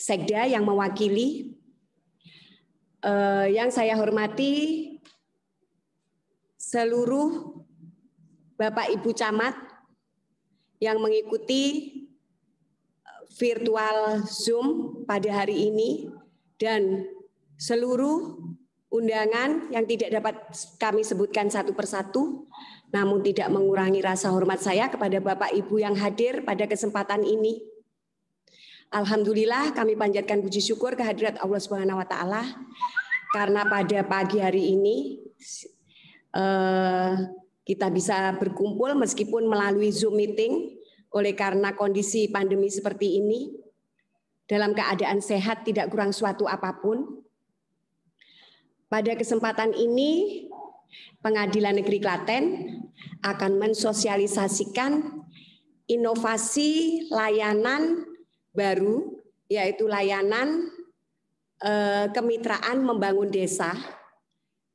Sekda yang mewakili, yang saya hormati seluruh Bapak Ibu Camat yang mengikuti virtual Zoom pada hari ini dan seluruh undangan yang tidak dapat kami sebutkan satu persatu, namun tidak mengurangi rasa hormat saya kepada Bapak Ibu yang hadir pada kesempatan ini. Alhamdulillah kami panjatkan puji syukur kehadirat Allah Subhanahu wa taala karena pada pagi hari ini kita bisa berkumpul meskipun melalui Zoom meeting oleh karena kondisi pandemi seperti ini dalam keadaan sehat tidak kurang suatu apapun. Pada kesempatan ini Pengadilan Negeri Klaten akan mensosialisasikan inovasi layanan baru, yaitu layanan kemitraan membangun desa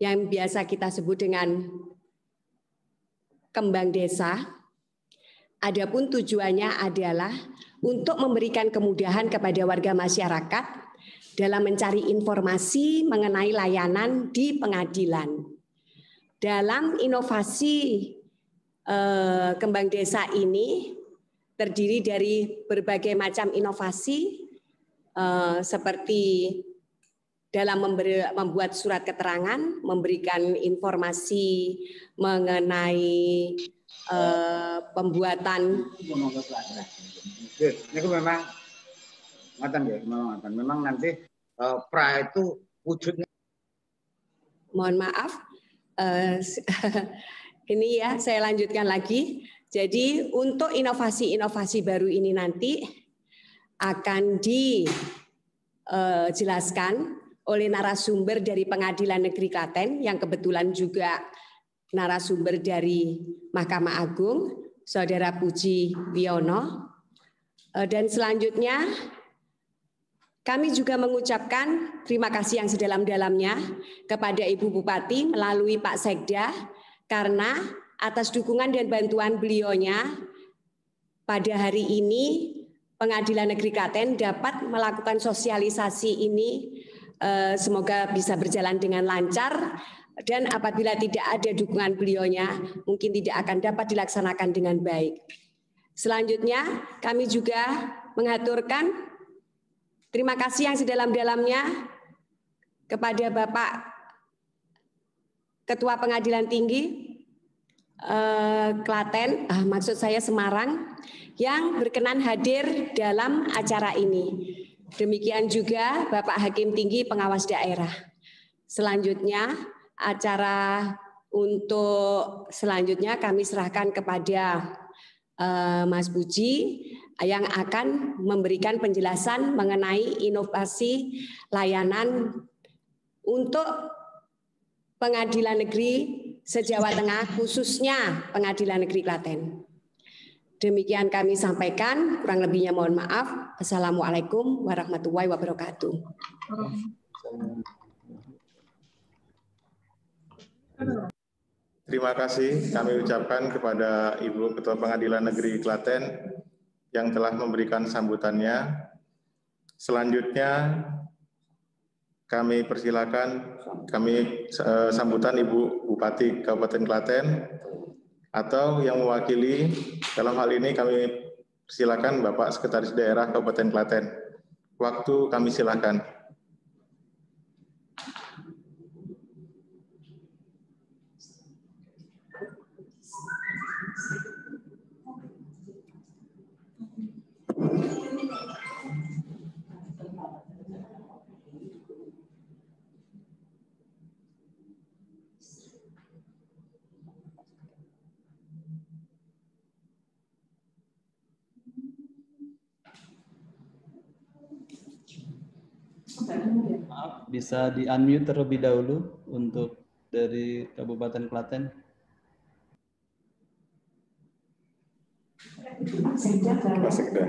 yang biasa kita sebut dengan kembang desa. Adapun tujuannya adalah untuk memberikan kemudahan kepada warga masyarakat dalam mencari informasi mengenai layanan di pengadilan. Dalam inovasi kembang desa ini terdiri dari berbagai macam inovasi seperti dalam membuat surat keterangan, memberikan informasi mengenai pembuatan. Ini memang memang nanti pra itu wujudnya. Mohon maaf, ini ya saya lanjutkan lagi. Jadi untuk inovasi-inovasi baru ini nanti akan dijelaskan oleh narasumber dari Pengadilan Negeri Klaten yang kebetulan juga narasumber dari Mahkamah Agung, Saudara Puji Wiono. Dan selanjutnya kami juga mengucapkan terima kasih yang sedalam-dalamnya kepada Ibu Bupati melalui Pak Sekda karena atas dukungan dan bantuan beliaunya pada hari ini Pengadilan Negeri Klaten dapat melakukan sosialisasi ini, semoga bisa berjalan dengan lancar dan apabila tidak ada dukungan beliaunya mungkin tidak akan dapat dilaksanakan dengan baik. Selanjutnya kami juga mengaturkan terima kasih yang sedalam-dalamnya kepada Bapak Ketua Pengadilan Tinggi Klaten, maksud saya Semarang, yang berkenan hadir dalam acara ini. Demikian juga Bapak Hakim Tinggi Pengawas Daerah. Selanjutnya acara untuk selanjutnya kami serahkan kepada Mas Puji yang akan memberikan penjelasan mengenai inovasi layanan untuk Pengadilan Negeri se-Jawa Tengah, khususnya Pengadilan Negeri Klaten. Demikian kami sampaikan, kurang lebihnya mohon maaf. Assalamualaikum warahmatullahi wabarakatuh. Terima kasih kami ucapkan kepada Ibu Ketua Pengadilan Negeri Klaten yang telah memberikan sambutannya. Selanjutnya kami persilakan, sambutan Ibu Bupati Kabupaten Klaten atau yang mewakili, dalam hal ini kami persilakan Bapak Sekretaris Daerah Kabupaten Klaten. Waktu kami silakan. Maaf, bisa di-unmute terlebih dahulu untuk dari Kabupaten Klaten. Pak Sekda.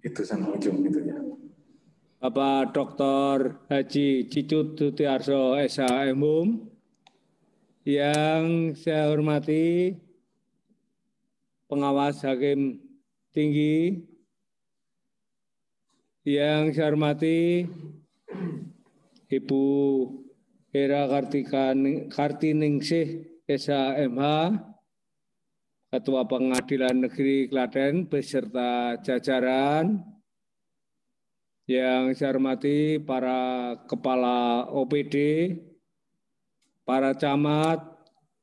Itu sama ujung gitu ya. Bapak Dr. Haji Cicut Tutiarso SHMUM, yang saya hormati pengawas hakim tinggi, yang saya hormati Ibu Hera Kartiningsih SHMH, Ketua Pengadilan Negeri Klaten beserta jajaran, yang saya hormati para kepala OPD, para camat,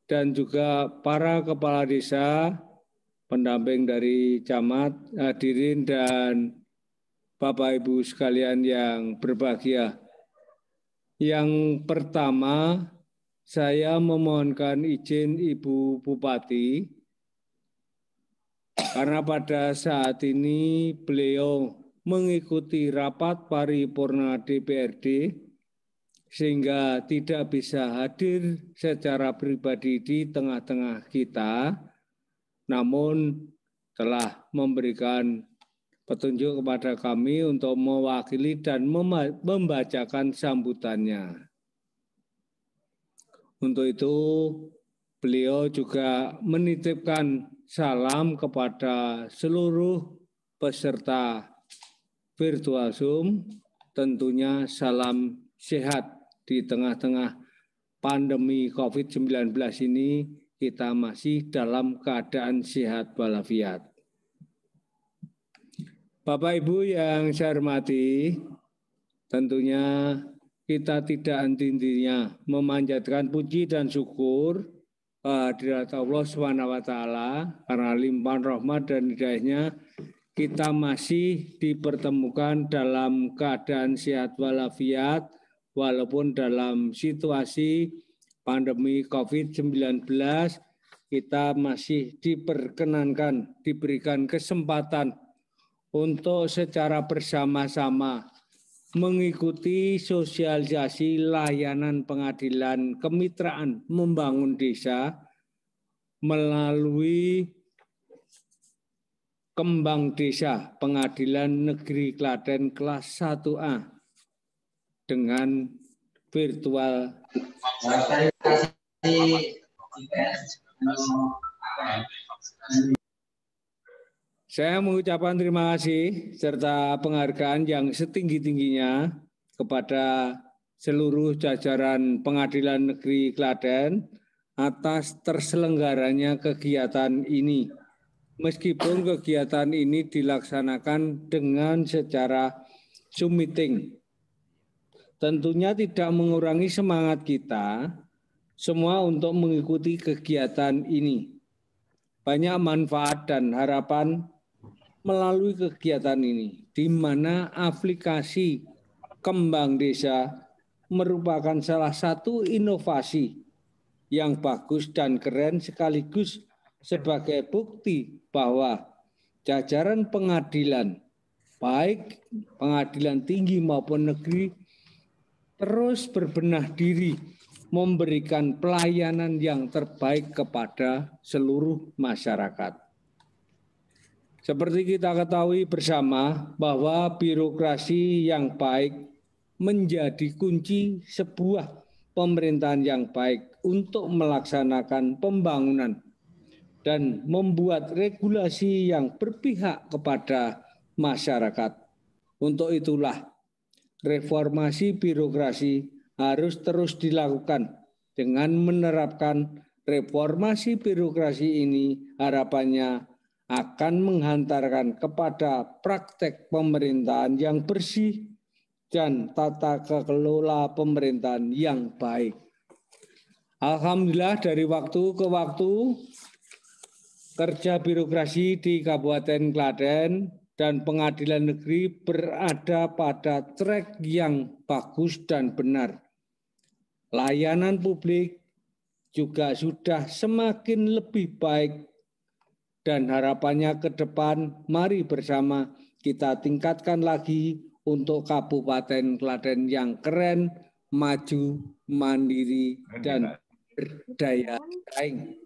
dan juga para kepala desa, pendamping dari camat, hadirin dan Bapak Ibu sekalian yang berbahagia. Yang pertama, saya memohonkan izin Ibu Bupati, karena pada saat ini beliau mengikuti rapat paripurna DPRD sehingga tidak bisa hadir secara pribadi di tengah-tengah kita, namun telah memberikan petunjuk kepada kami untuk mewakili dan membacakan sambutannya. Untuk itu, beliau juga menitipkan salam kepada seluruh peserta virtual Zoom, tentunya salam sehat di tengah-tengah pandemi COVID-19 ini, kita masih dalam keadaan sehat walafiat. Bapak Ibu yang saya hormati, tentunya kita tidak henti-hentinya memanjatkan puji dan syukur kehadirat Allah SWT, karena limpahan rahmat dan hidayahnya kita masih dipertemukan dalam keadaan sehat walafiat, walaupun dalam situasi pandemi COVID-19, kita masih diperkenankan, diberikan kesempatan untuk secara bersama-sama mengikuti sosialisasi layanan pengadilan kemitraan membangun desa melalui Kembang Desa Pengadilan Negeri Klaten kelas 1A dengan virtual. Saya mengucapkan terima kasih serta penghargaan yang setinggi-tingginya kepada seluruh jajaran Pengadilan Negeri Klaten atas terselenggaranya kegiatan ini. Meskipun kegiatan ini dilaksanakan dengan secara Zoom meeting, tentunya tidak mengurangi semangat kita semua untuk mengikuti kegiatan ini. Banyak manfaat dan harapan melalui kegiatan ini, di mana aplikasi Kembang Desa merupakan salah satu inovasi yang bagus dan keren, sekaligus sebagai bukti bahwa jajaran pengadilan, baik pengadilan tinggi maupun negeri, terus berbenah diri memberikan pelayanan yang terbaik kepada seluruh masyarakat. Seperti kita ketahui bersama bahwa birokrasi yang baik menjadi kunci sebuah pemerintahan yang baik untuk melaksanakan pembangunan dan membuat regulasi yang berpihak kepada masyarakat. Untuk itulah reformasi birokrasi harus terus dilakukan. Dengan menerapkan reformasi birokrasi ini, harapannya akan menghantarkan kepada praktek pemerintahan yang bersih dan tata kelola pemerintahan yang baik. Alhamdulillah, dari waktu ke waktu kerja birokrasi di Kabupaten Klaten dan pengadilan negeri berada pada track yang bagus dan benar. Layanan publik juga sudah semakin lebih baik dan harapannya ke depan mari bersama kita tingkatkan lagi untuk Kabupaten Klaten yang keren, maju, mandiri, dan berdaya saing.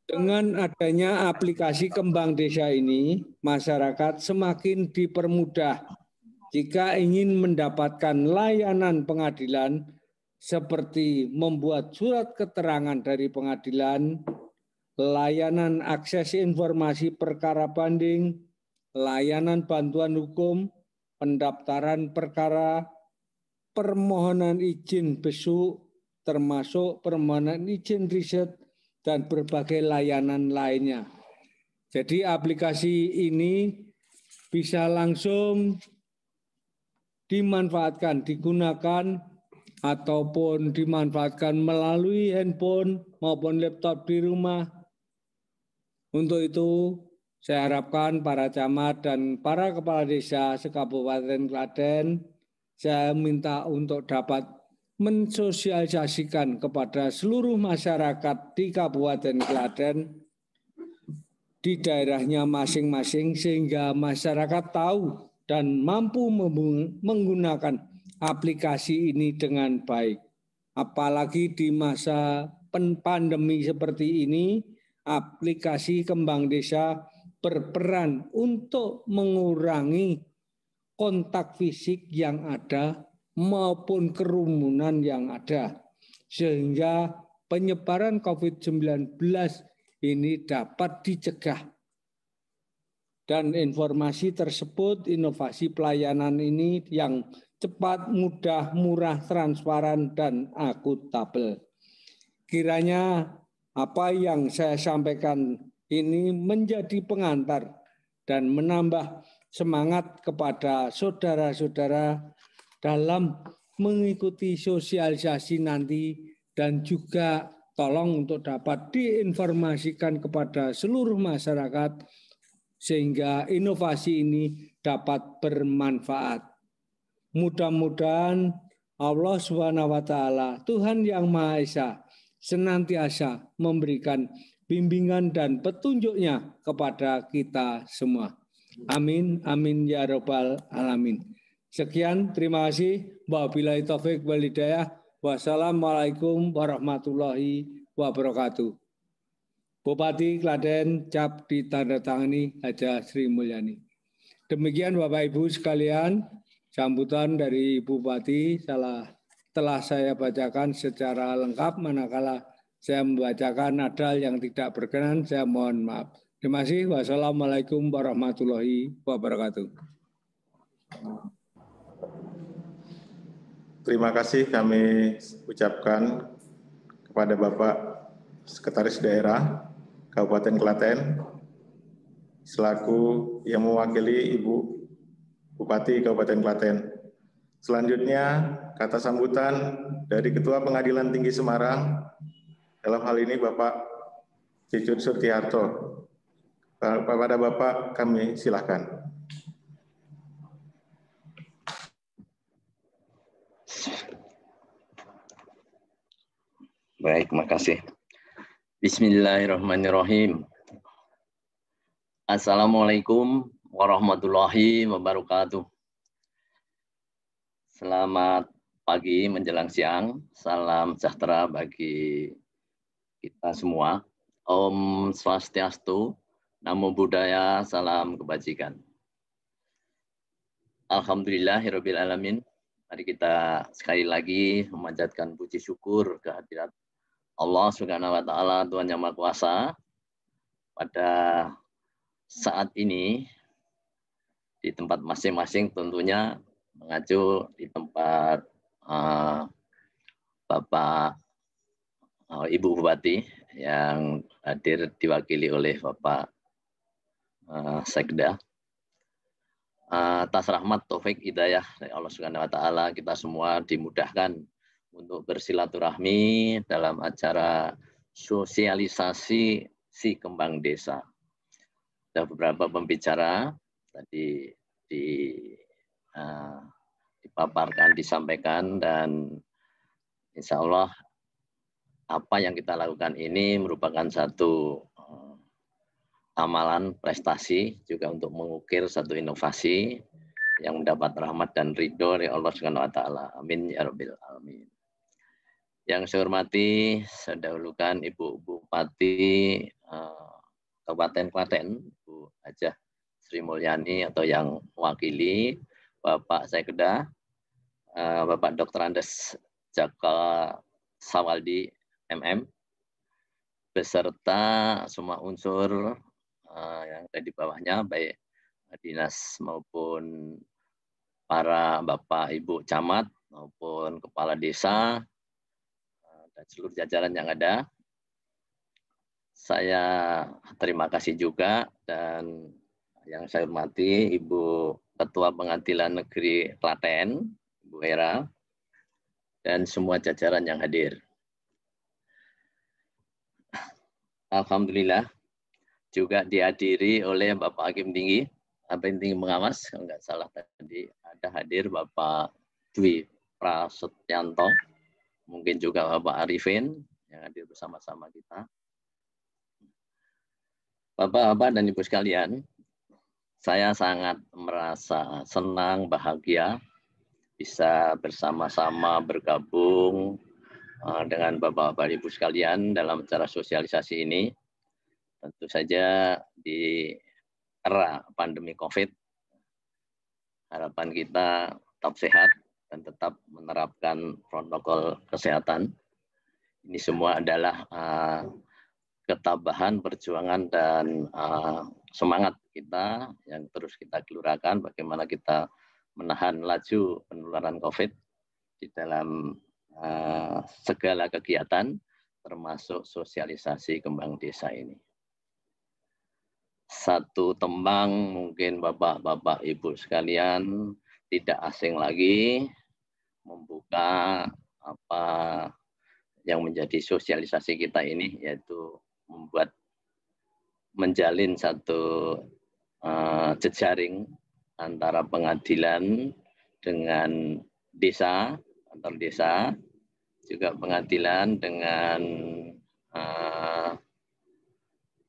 Dengan adanya aplikasi Kembang Desa ini, masyarakat semakin dipermudah jika ingin mendapatkan layanan pengadilan seperti membuat surat keterangan dari pengadilan, layanan akses informasi perkara banding, layanan bantuan hukum, pendaftaran perkara, permohonan izin besuk, termasuk permohonan izin riset, dan berbagai layanan lainnya. Jadi aplikasi ini bisa langsung dimanfaatkan, digunakan, ataupun dimanfaatkan melalui handphone maupun laptop di rumah. Untuk itu, saya harapkan para camat dan para kepala desa se-Kabupaten Klaten, saya minta untuk dapat mensosialisasikan kepada seluruh masyarakat di Kabupaten Klaten di daerahnya masing-masing sehingga masyarakat tahu dan mampu menggunakan aplikasi ini dengan baik. Apalagi di masa pandemi seperti ini, aplikasi Kembang Desa berperan untuk mengurangi kontak fisik yang ada maupun kerumunan yang ada, sehingga penyebaran COVID-19 ini dapat dicegah. Dan informasi tersebut, inovasi pelayanan ini yang cepat, mudah, murah, transparan, dan akuntabel. Kiranya apa yang saya sampaikan ini menjadi pengantar dan menambah semangat kepada saudara-saudara dalam mengikuti sosialisasi nanti, dan juga tolong untuk dapat diinformasikan kepada seluruh masyarakat sehingga inovasi ini dapat bermanfaat. Mudah-mudahan Allah SWT, Tuhan yang Maha Esa, senantiasa memberikan bimbingan dan petunjuknya kepada kita semua. Amin, amin ya rabbal alamin. Sekian, terima kasih. Wabillahi taufik wal hidayah. Wassalamualaikum warahmatullahi wabarakatuh. Bupati Klaten cap ditandatangani Haja Sri Mulyani. Demikian Bapak Ibu sekalian, sambutan dari Bupati telah saya bacakan secara lengkap. Manakala saya membacakan nada yang tidak berkenan, saya mohon maaf. Terima kasih. Wassalamualaikum warahmatullahi wabarakatuh. Terima kasih kami ucapkan kepada Bapak Sekretaris Daerah Kabupaten Klaten selaku yang mewakili Ibu Bupati Kabupaten Klaten. Selanjutnya kata sambutan dari Ketua Pengadilan Tinggi Semarang, dalam hal ini Bapak Cucud Surtiharto. Kepada Bapak kami silakan. Baik, makasih. Bismillahirrahmanirrahim. Assalamualaikum warahmatullahi wabarakatuh. Selamat pagi menjelang siang. Salam sejahtera bagi kita semua. Om Swastiastu, Namo Buddhaya, salam kebajikan. Alhamdulillahirabbil alamin. Mari kita sekali lagi memanjatkan puji syukur kehadirat Allah Subhanahu wa Ta'ala, Tuhan Yang Maha Kuasa, pada saat ini di tempat masing-masing, tentunya mengacu di tempat Bapak Ibu Bupati yang hadir diwakili oleh Bapak Sekda. Atas rahmat taufik hidayah dari Allah Subhanahu wa Ta'ala, kita semua dimudahkan untuk bersilaturahmi dalam acara sosialisasi si Kembang Desa. Ada beberapa pembicara tadi dipaparkan, disampaikan, dan insya Allah apa yang kita lakukan ini merupakan satu amalan prestasi juga untuk mengukir satu inovasi yang mendapat rahmat dan ridho dari Allah Subhanahu wa Ta'ala. Amin ya rabbil alamin. Yang saya hormati, saya dahulukan Ibu Bupati Kabupaten Klaten, Bu Hajah Sri Mulyani, atau yang mewakili, Bapak Sekda, Bapak Dr. Andes Jaka Sawaldi MM, beserta semua unsur yang ada di bawahnya, baik dinas maupun para Bapak Ibu Camat maupun Kepala Desa dan seluruh jajaran yang ada. Saya terima kasih juga, dan yang saya hormati Ibu Ketua Pengadilan Negeri Klaten, Ibu Hera, dan semua jajaran yang hadir. Alhamdulillah juga dihadiri oleh Bapak Hakim Tinggi, Hakim Tinggi Pengawas, kalau nggak salah tadi ada hadir Bapak Dwi Prasetyanto, mungkin juga Bapak Arifin yang hadir bersama-sama kita. Bapak-bapak dan Ibu sekalian, saya sangat merasa senang, bahagia bisa bersama-sama bergabung dengan Bapak-bapak Ibu sekalian dalam acara sosialisasi ini. Tentu saja di era pandemi COVID, harapan kita tetap sehat dan tetap menerapkan protokol kesehatan. Ini semua adalah ketabahan, perjuangan, dan semangat kita yang terus kita gelurakan bagaimana kita menahan laju penularan COVID di dalam segala kegiatan, termasuk sosialisasi kembang desa ini. Satu tembang mungkin Bapak-bapak Ibu sekalian tidak asing lagi membuka apa yang menjadi sosialisasi kita ini, yaitu menjalin satu jejaring antara pengadilan dengan desa, antar desa, juga pengadilan dengan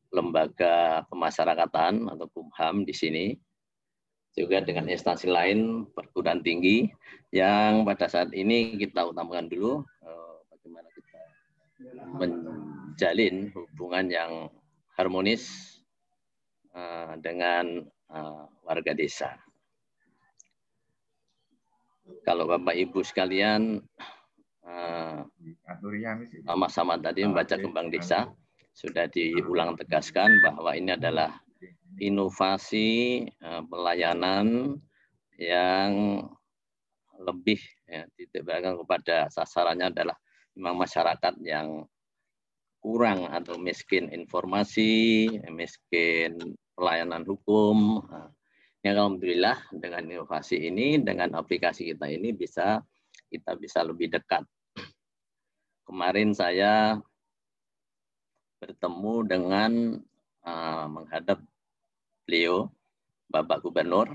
lembaga pemasyarakatan atau Kumham di sini, juga dengan instansi lain, perguruan tinggi, yang pada saat ini kita utamakan dulu bagaimana kita menjalin hubungan yang harmonis dengan warga desa. Kalau Bapak Ibu sekalian sama-sama tadi membaca kembang desa, sudah diulang tegaskan bahwa ini adalah inovasi pelayanan yang lebih dititikkan kepada sasarannya adalah memang masyarakat yang kurang atau miskin informasi, miskin pelayanan hukum. Ya, alhamdulillah dengan inovasi ini, dengan aplikasi kita ini kita bisa lebih dekat. Kemarin saya bertemu dengan menghadap beliau, Bapak Gubernur,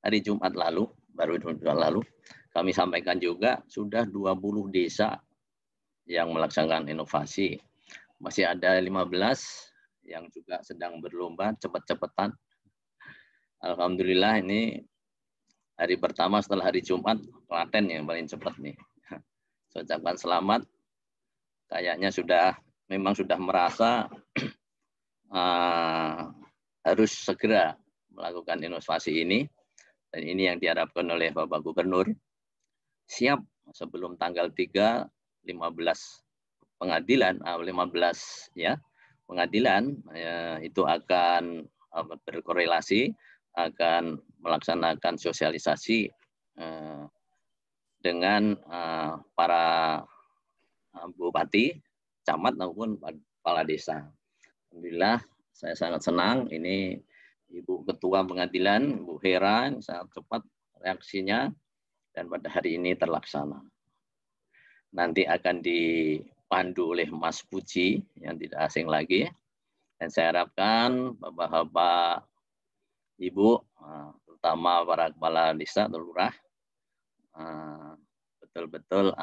hari Jumat lalu, baru Jumat lalu, kami sampaikan juga sudah 20 desa yang melaksanakan inovasi. Masih ada 15 yang juga sedang berlomba cepat-cepatan. Alhamdulillah ini hari pertama setelah hari Jumat, Klaten yang paling cepat nih. Saya ucapkan selamat. Kayaknya memang sudah merasa harus segera melakukan inovasi ini. Dan ini yang diharapkan oleh Bapak Gubernur. Siap sebelum tanggal 3, 15 pengadilan, 15 ya, pengadilan itu akan berkorelasi, akan melaksanakan sosialisasi dengan para bupati, camat maupun kepala desa. Alhamdulillah saya sangat senang ini Ibu Ketua Pengadilan, Bu Hera, sangat cepat reaksinya dan pada hari ini terlaksana. Nanti akan dipandu oleh Mas Puji yang tidak asing lagi. Dan saya harapkan Bapak-bapak, Ibu, terutama para kepala desa atau lurah, betul-betul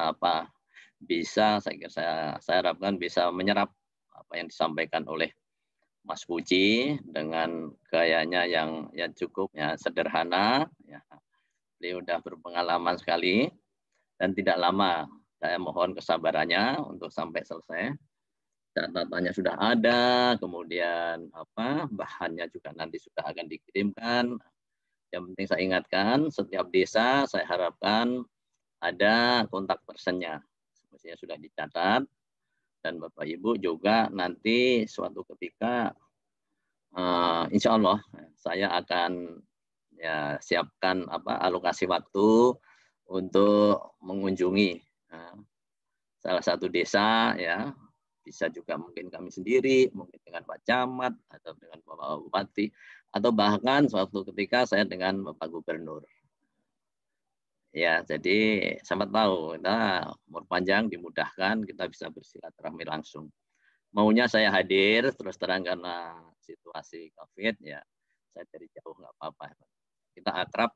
bisa, saya harapkan bisa menyerap apa yang disampaikan oleh Mas Puji dengan gayanya yang cukup sederhana. Ya. Beliau sudah berpengalaman sekali dan tidak lama. Saya mohon kesabarannya untuk sampai selesai. Catatannya sudah ada, kemudian bahannya juga nanti sudah akan dikirimkan. Yang penting saya ingatkan, setiap desa saya harapkan ada kontak personnya. Mestinya sudah dicatat. Dan Bapak Ibu juga nanti suatu ketika insya Allah saya akan ya siapkan alokasi waktu untuk mengunjungi salah satu desa, ya bisa juga mungkin kami sendiri, mungkin dengan Pak Camat atau dengan Bapak Bupati, atau bahkan suatu ketika saya dengan Bapak Gubernur. Ya, jadi sama tahu kita umur panjang dimudahkan, kita bisa bersilaturahmi langsung. Maunya saya hadir, terus terang karena situasi COVID, ya saya dari jauh nggak apa-apa. Kita akrab,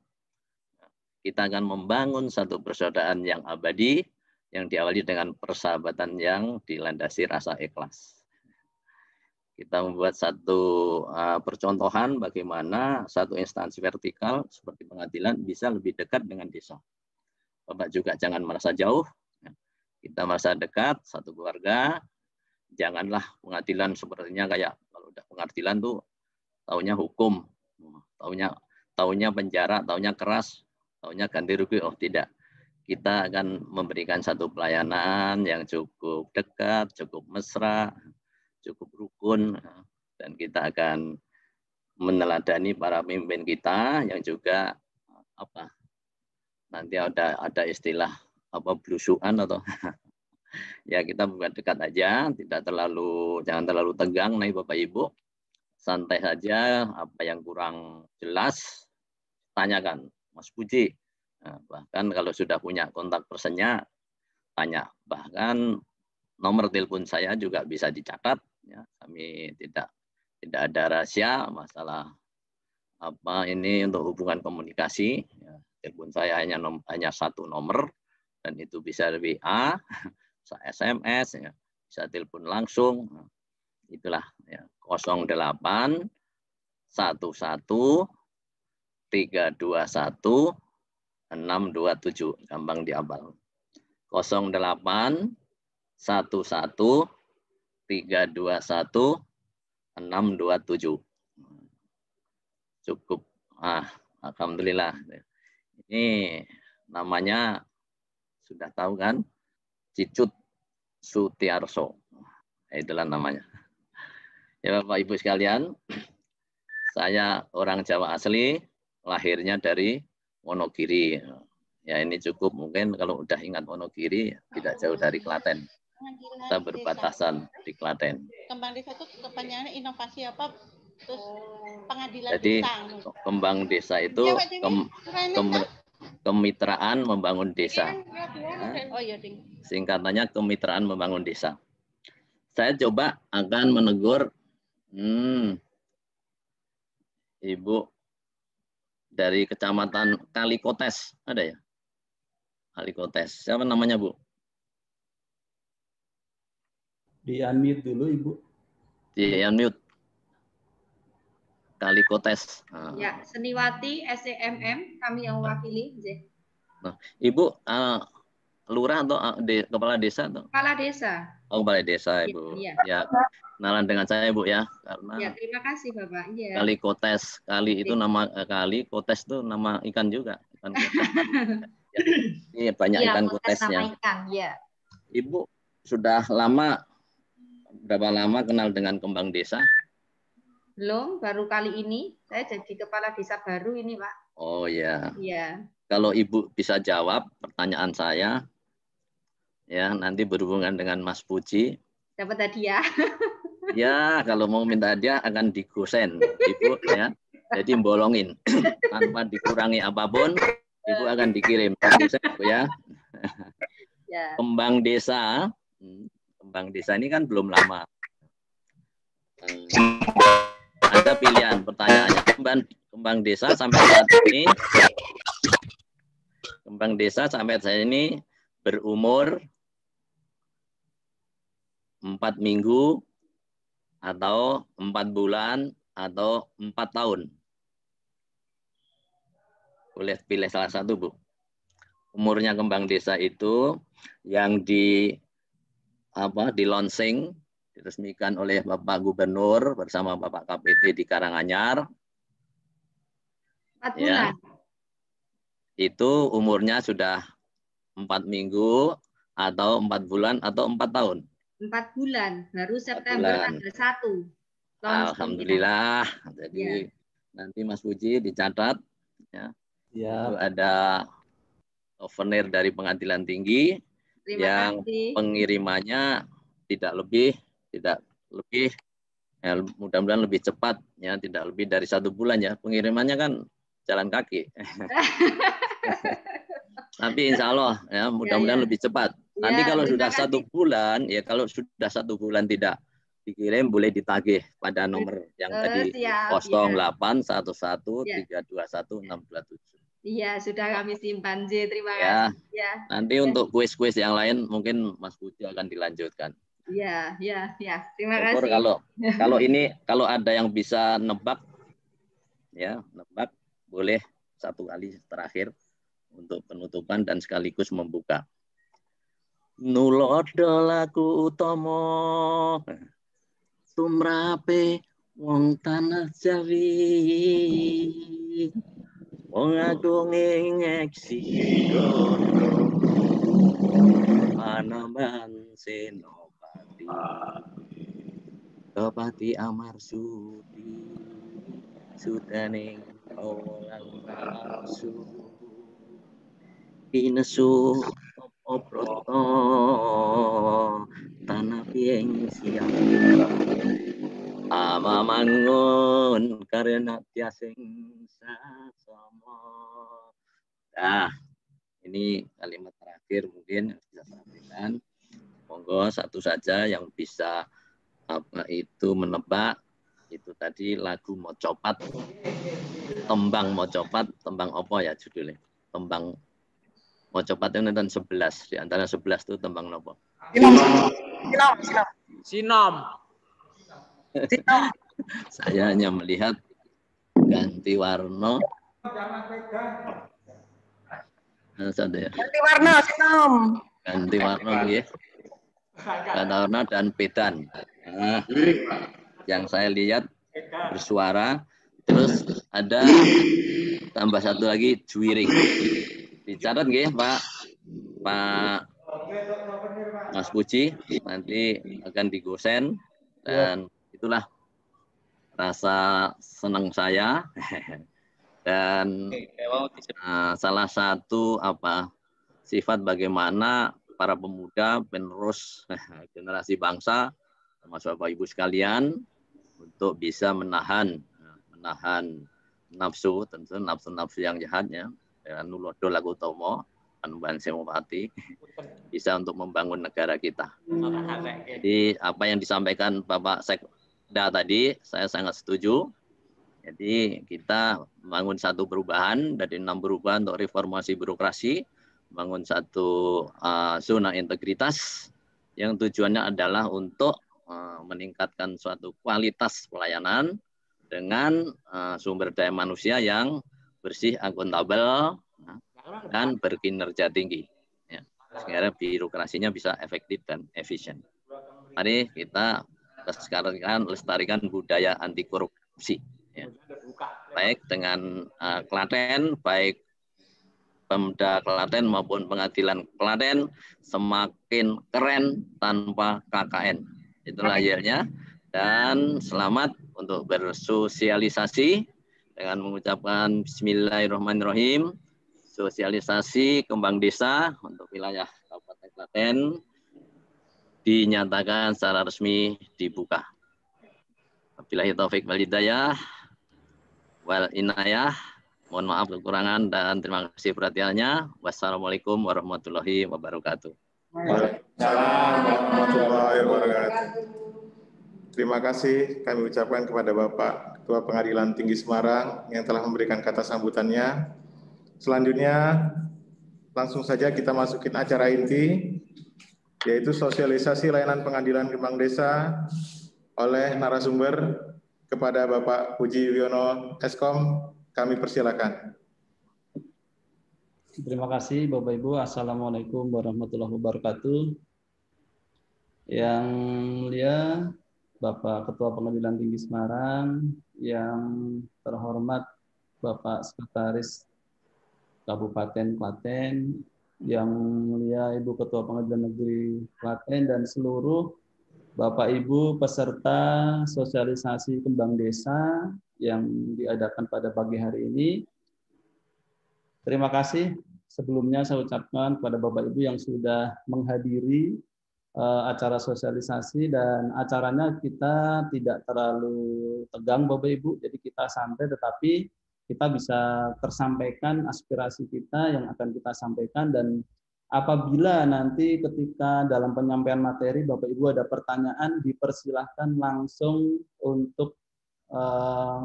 kita akan membangun satu persaudaraan yang abadi, yang diawali dengan persahabatan yang dilandasi rasa ikhlas. Kita membuat satu percontohan bagaimana satu instansi vertikal seperti pengadilan bisa lebih dekat dengan desa. Bapak juga jangan merasa jauh, kita merasa dekat, satu keluarga. Janganlah pengadilan sepertinya kayak kalau udah pengadilan tuh taunya hukum, taunya penjara, taunya keras, taunya ganti rugi. Oh tidak, kita akan memberikan satu pelayanan yang cukup dekat, cukup mesra, cukup rukun, dan kita akan meneladani para pemimpin kita yang juga nanti ada istilah blusukan atau ya kita bukan dekat aja, jangan terlalu tegang nih Bapak Ibu, santai saja, apa yang kurang jelas tanyakan Mas Puji. Nah, bahkan kalau sudah punya kontak personnya tanya, bahkan nomor telepon saya juga bisa dicatat. Ya, kami tidak ada rahasia masalah ini untuk hubungan komunikasi. Ya, telepon saya hanya satu nomor dan itu bisa WA, bisa SMS, ya, bisa telepon langsung. Nah, itulah ya, 08 11 321 627, gampang dihafal. 08 11 321 627. Cukup. Alhamdulillah. Ini namanya sudah tahu kan? Cicut Sutiarso. Itulah namanya. Ya Bapak Ibu sekalian, saya orang Jawa asli, lahirnya dari Wonogiri. Ya ini cukup, mungkin kalau udah ingat Wonogiri tidak jauh dari Klaten. Kita berbatasan di Klaten. Kembang desa itu kepanjangannya inovasi apa? Terus pengadilan jadi, desa. Kembang desa itu kemitraan membangun desa. Singkatannya kemitraan membangun desa. Saya coba akan menegur Ibu dari Kecamatan Kalikotes, ada ya? Kalikotes. Siapa namanya, Bu? Di-unmute dulu, Ibu. Di-unmute. Kalikotes. Ya, Seniwati SEMM, kami yang mewakili. Nah, Ibu lurah atau kepala desa? Atau? Kepala desa. Oh, kepala desa, Ibu. Ya. Ya, kenalan dengan saya, Ibu ya. Karena ya, terima kasih, Bapak. Ya. Kalikotes. Kali itu nama kali, kotes itu nama ikan juga. Ikan kotes. Ini banyak ya, ikan kotesnya. Ikan, ya. Ibu sudah berapa lama kenal dengan kembang desa? Belum, baru kali ini. Saya jadi kepala desa baru ini, Pak. Oh ya. Iya. Kalau Ibu bisa jawab pertanyaan saya, ya nanti berhubungan dengan Mas Puji. Dapat hadiah. Ya, kalau mau minta hadiah akan digosen, Ibu ya. Jadi bolongin tanpa dikurangi apapun, Ibu akan dikirim. Ibu ya. Ya. Kembang desa ini kan belum lama. Ada pilihan pertanyaannya. Kembang desa sampai saat ini berumur 4 minggu atau 4 bulan atau 4 tahun. Boleh pilih salah satu, Bu. Umurnya kembang desa itu yang di launching, diresmikan oleh Bapak Gubernur bersama Bapak KPT di Karanganyar. 4 ya, bulan. itu umurnya sudah 4 minggu atau 4 bulan atau 4 tahun. 4 bulan, baru 4 September bulan. tanggal 1. Alhamdulillah. Jadi Ya. nanti Mas Puji dicatat ya. Ya. Itu ada souvenir dari Pengadilan Tinggi Terima yang kasih. pengirimannya tidak lebih ya, mudah-mudahan lebih cepat ya, tidak lebih dari 1 bulan ya. Pengirimannya kan jalan kaki. Tapi insya Allah ya, mudah-mudahan Ya. lebih cepat. Nanti Ya, kalau terima sudah 1 kasih. bulan ya, kalau sudah 1 bulan tidak dikirim, boleh ditagih pada nomor yang tadi Siap, ya. 0811321627. Iya, sudah kami simpan, J. Terima Ya. kasih. Ya. Nanti untuk kuis-kuis yang lain mungkin Mas Puji akan dilanjutkan. Ya. Terima Syukur kasih. kalau ada yang bisa nebak ya, nebak boleh 1 kali terakhir untuk penutupan dan sekaligus membuka. Nulodo laku utama tumrape wong tanah Jawi, wong agung ngeksi Panembahan Senopati, Kepati Amarsudi, Sudaning Kawolan Palsu, Pinesu Oproto, Tanah Pieng Siang, Amamangun karena tiasing sasama. Nah, ini kalimat terakhir mungkin yang bisa sampaikan. Monggo satu saja yang bisa menebak. Itu tadi lagu Mocopat, tembang Mocopat, tembang apa ya judulnya? Tembang Mocopat itu nonton 11, di antara 11 itu tembang apa? Sinom. Saya hanya melihat ganti warna. Ganti warna, Sinom. Ganti warna ya. Ganti warna dan pedan. Nah, yang saya lihat bersuara, terus ada tambah satu lagi juwiring. Dicatat nggih Pak Mas Puji, nanti akan digosen dan itulah rasa senang saya dan salah satu sifat bagaimana para pemuda penerus generasi bangsa termasuk Bapak Ibu sekalian untuk bisa menahan nafsu, tentu nafsu yang jahatnya dengan nulodo lagu tomo Panembahan Senopati bisa untuk membangun negara kita. Jadi apa yang disampaikan Bapak Sekda tadi saya sangat setuju. Jadi kita membangun satu perubahan dari 6 perubahan untuk reformasi birokrasi, membangun satu zona integritas yang tujuannya adalah untuk meningkatkan suatu kualitas pelayanan dengan sumber daya manusia yang bersih, akuntabel, dan berkinerja tinggi. Ya, sehingga birokrasinya bisa efektif dan efisien. Mari kita lestarikan budaya anti korupsi. Ya. Baik dengan Klaten, baik Pemda Klaten maupun Pengadilan Klaten semakin keren tanpa KKN. Itulah akhirnya. Dan selamat untuk bersosialisasi dengan mengucapkan Bismillahirrahmanirrahim. Sosialisasi kembang desa untuk wilayah Kabupaten Klaten dinyatakan secara resmi dibuka. Wabillahi taufik wal hidayah wal inayah. Mohon maaf kekurangan dan terima kasih perhatiannya. Wassalamualaikum warahmatullahi wabarakatuh. Waalaikumsalam warahmatullahi wabarakatuh. Terima kasih kami ucapkan kepada Bapak Ketua Pengadilan Tinggi Semarang yang telah memberikan kata sambutannya. Selanjutnya, langsung saja kita masukin acara inti, yaitu sosialisasi layanan pengadilan kembang desa oleh narasumber kepada Bapak Puji Wiono Eskom. Kami persilakan. Terima kasih Bapak Ibu. Assalamualaikum warahmatullahi wabarakatuh. Yang mulia Bapak Ketua Pengadilan Tinggi Semarang, yang terhormat Bapak Sekretaris Kabupaten Klaten, Yang Mulia Ibu Ketua Pengadilan Negeri Klaten, dan seluruh Bapak Ibu peserta sosialisasi kembang desa yang diadakan pada pagi hari ini. Terima kasih sebelumnya saya ucapkan kepada Bapak Ibu yang sudah menghadiri acara sosialisasi, dan acaranya kita tidak terlalu tegang Bapak Ibu, jadi kita santai tetapi kita bisa tersampaikan aspirasi kita yang akan kita sampaikan, dan apabila nanti ketika dalam penyampaian materi Bapak Ibu ada pertanyaan, dipersilahkan langsung untuk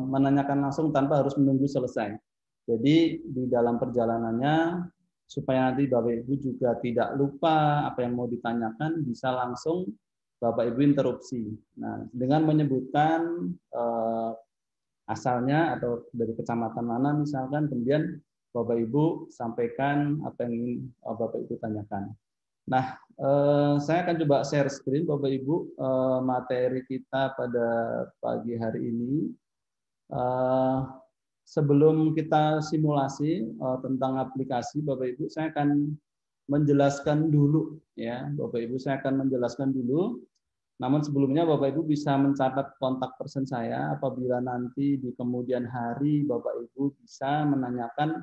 menanyakan langsung tanpa harus menunggu selesai. Jadi di dalam perjalanannya supaya nanti Bapak Ibu juga tidak lupa apa yang mau ditanyakan, bisa langsung Bapak Ibu interupsi. Nah, dengan menyebutkan asalnya atau dari kecamatan mana misalkan, kemudian Bapak Ibu sampaikan apa yang ingin Bapak Ibu tanyakan. Nah, saya akan coba share screen Bapak Ibu materi kita pada pagi hari ini. Sebelum kita simulasi tentang aplikasi, Bapak Ibu, saya akan menjelaskan dulu ya, Bapak Ibu, saya akan menjelaskan dulu. Namun sebelumnya Bapak Ibu bisa mencatat kontak person saya apabila nanti di kemudian hari Bapak Ibu bisa menanyakan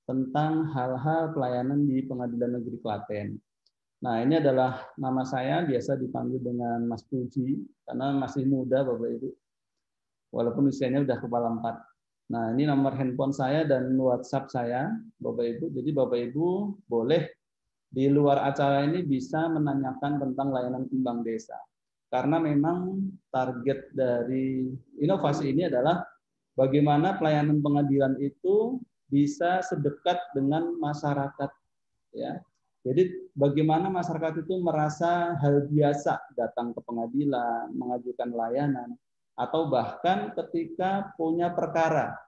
tentang hal-hal pelayanan di Pengadilan Negeri Klaten. Nah, ini adalah nama saya, biasa dipanggil dengan Mas Puji karena masih muda Bapak Ibu. Walaupun usianya udah kepala 4. Nah, ini nomor handphone saya dan WhatsApp saya, Bapak Ibu. Jadi Bapak Ibu boleh di luar acara ini bisa menanyakan tentang layanan kembang desa. Karena memang target dari inovasi ini adalah bagaimana pelayanan pengadilan itu bisa sedekat dengan masyarakat. Ya. Jadi bagaimana masyarakat itu merasa hal biasa datang ke pengadilan, mengajukan layanan, atau bahkan ketika punya perkara.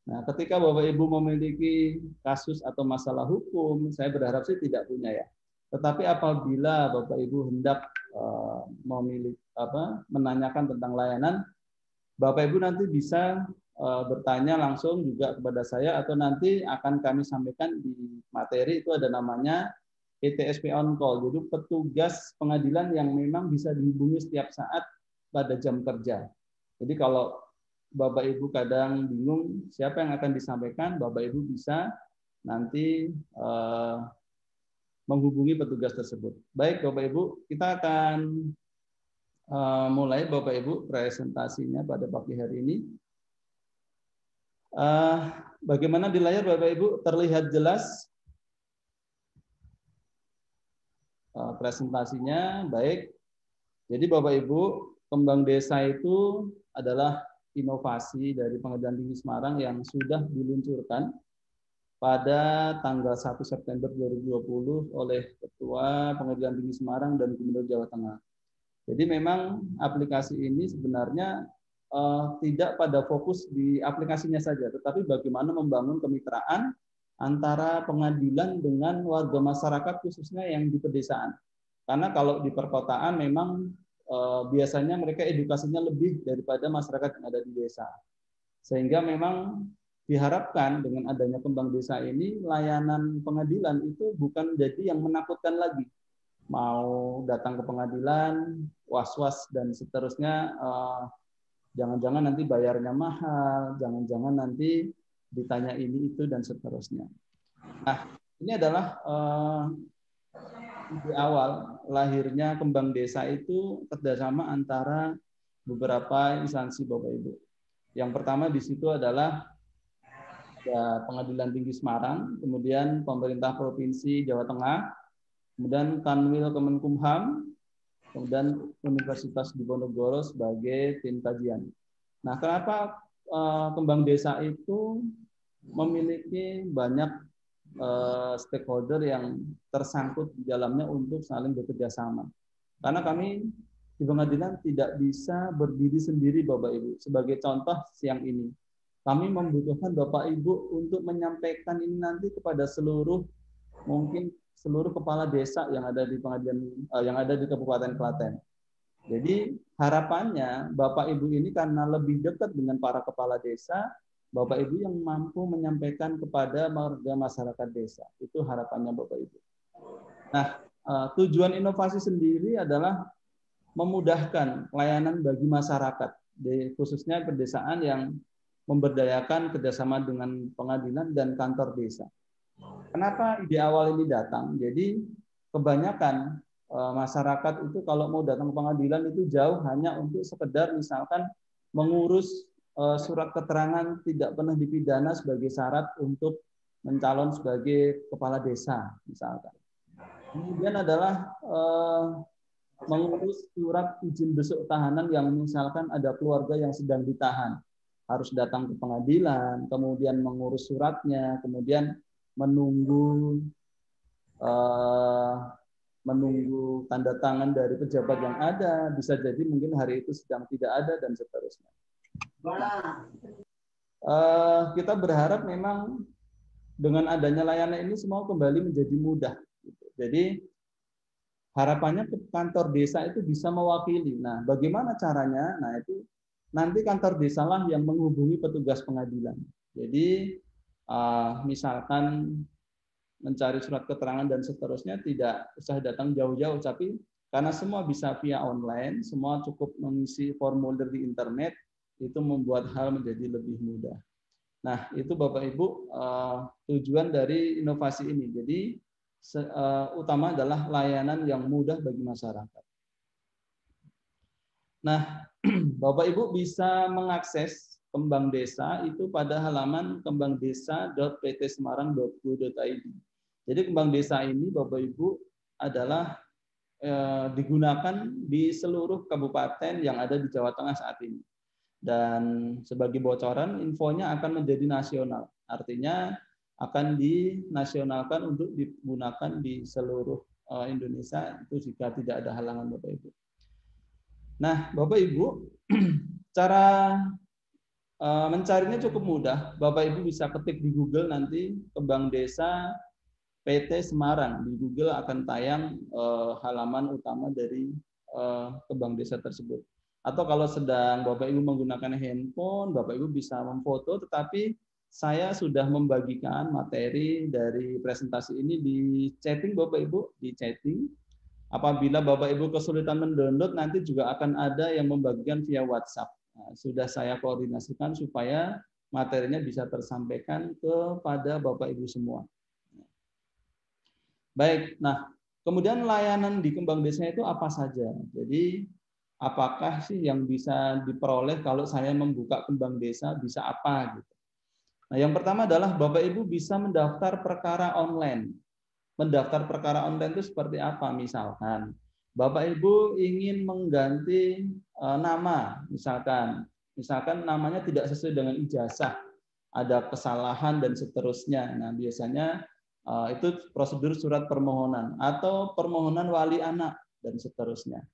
Nah, ketika Bapak Ibu memiliki kasus atau masalah hukum, saya berharap sih tidak punya ya. Tetapi apabila Bapak Ibu hendak menanyakan tentang layanan, Bapak Ibu nanti bisa bertanya langsung juga kepada saya, atau nanti akan kami sampaikan di materi itu ada namanya PTSP on call. Jadi petugas pengadilan yang memang bisa dihubungi setiap saat pada jam kerja. Jadi kalau Bapak Ibu kadang bingung siapa yang akan disampaikan, Bapak Ibu bisa nanti menghubungi petugas tersebut. Baik Bapak Ibu, kita akan mulai Bapak Ibu presentasinya pada pagi hari ini. Bagaimana di layar Bapak Ibu, terlihat jelas presentasinya? Baik. Jadi Bapak Ibu, kembang desa itu adalah inovasi dari Pengadilan Tinggi Semarang yang sudah diluncurkan pada tanggal 1 September 2020 oleh Ketua Pengadilan Tinggi Semarang dan Gubernur Jawa Tengah. Jadi memang aplikasi ini sebenarnya tidak pada fokus di aplikasinya saja, tetapi bagaimana membangun kemitraan antara pengadilan dengan warga masyarakat khususnya yang di pedesaan. Karena kalau di perkotaan memang biasanya mereka edukasinya lebih daripada masyarakat yang ada di desa. Sehingga memang diharapkan dengan adanya kembang desa ini, layanan pengadilan itu bukan jadi yang menakutkan lagi. Mau datang ke pengadilan, was-was dan seterusnya, jangan-jangan nanti bayarnya mahal, jangan-jangan nanti ditanya ini itu dan seterusnya. Nah, ini adalah di awal lahirnya kembang desa itu kerjasama antara beberapa instansi Bapak Ibu. Yang pertama di situ adalah ya, Pengadilan Tinggi Semarang, kemudian pemerintah Provinsi Jawa Tengah, kemudian Kanwil Kemenkumham, kemudian Universitas Diponegoro sebagai tim kajian. Nah, kenapa kembang desa itu memiliki banyak stakeholder yang tersangkut di dalamnya untuk saling bekerja sama? Karena kami di pengadilan tidak bisa berdiri sendiri Bapak Ibu. Sebagai contoh siang ini, kami membutuhkan Bapak Ibu untuk menyampaikan ini nanti kepada seluruh kepala desa yang ada di pengadilan yang ada di Kabupaten Klaten. Jadi harapannya Bapak Ibu ini karena lebih dekat dengan para kepala desa, Bapak Ibu yang mampu menyampaikan kepada warga masyarakat desa. Itu harapannya Bapak Ibu. Nah, tujuan inovasi sendiri adalah memudahkan pelayanan bagi masyarakat, khususnya pedesaan yang memberdayakan kerjasama dengan pengadilan dan kantor desa. Kenapa ide awal ini datang? Jadi kebanyakan masyarakat itu kalau mau datang ke pengadilan itu jauh hanya untuk sekedar misalkan mengurus surat keterangan tidak pernah dipidana sebagai syarat untuk mencalon sebagai kepala desa misalkan. Kemudian adalah mengurus surat izin besuk tahanan yang misalkan ada keluarga yang sedang ditahan. Harus datang ke pengadilan, kemudian mengurus suratnya, kemudian menunggu tanda tangan dari pejabat yang ada, bisa jadi mungkin hari itu sedang tidak ada dan seterusnya. Kita berharap memang dengan adanya layanan ini semua kembali menjadi mudah. Jadi harapannya kantor desa itu bisa mewakili. Nah, bagaimana caranya? Nah, itu nanti kantor desalah yang menghubungi petugas pengadilan. Jadi misalkan mencari surat keterangan dan seterusnya tidak usah datang jauh-jauh, tapi karena semua bisa via online, semua cukup mengisi formulir di internet, itu membuat hal menjadi lebih mudah. Nah, itu Bapak Ibu tujuan dari inovasi ini. Jadi utama adalah layanan yang mudah bagi masyarakat. Nah, Bapak Ibu bisa mengakses Kembang Desa itu pada halaman kembangdesa.ptsemarang.go.id. Jadi Kembang Desa ini Bapak Ibu adalah digunakan di seluruh kabupaten yang ada di Jawa Tengah saat ini. Dan sebagai bocoran, infonya akan menjadi nasional. Artinya akan dinasionalkan untuk digunakan di seluruh Indonesia itu jika tidak ada halangan Bapak Ibu. Nah, Bapak Ibu, cara mencarinya cukup mudah. Bapak Ibu bisa ketik di Google nanti Kembang Desa PT Semarang. Di Google akan tayang halaman utama dari Kembang Desa tersebut. Atau kalau sedang Bapak Ibu menggunakan handphone, Bapak Ibu bisa memfoto, tetapi saya sudah membagikan materi dari presentasi ini di chatting Bapak Ibu, di chatting. Apabila Bapak Ibu kesulitan mendownload, nanti juga akan ada yang membagikan via WhatsApp. Nah, sudah saya koordinasikan supaya materinya bisa tersampaikan kepada Bapak Ibu semua. Baik, nah kemudian layanan di Kembang Desa itu apa saja? Jadi apakah sih yang bisa diperoleh kalau saya membuka Kembang Desa, bisa apa gitu? Nah, yang pertama adalah Bapak Ibu bisa mendaftar perkara online. Mendaftar perkara online itu seperti apa? Misalkan Bapak Ibu ingin mengganti nama, misalkan namanya tidak sesuai dengan ijazah, ada kesalahan dan seterusnya. Nah, biasanya itu prosedur surat permohonan atau permohonan wali anak dan seterusnya.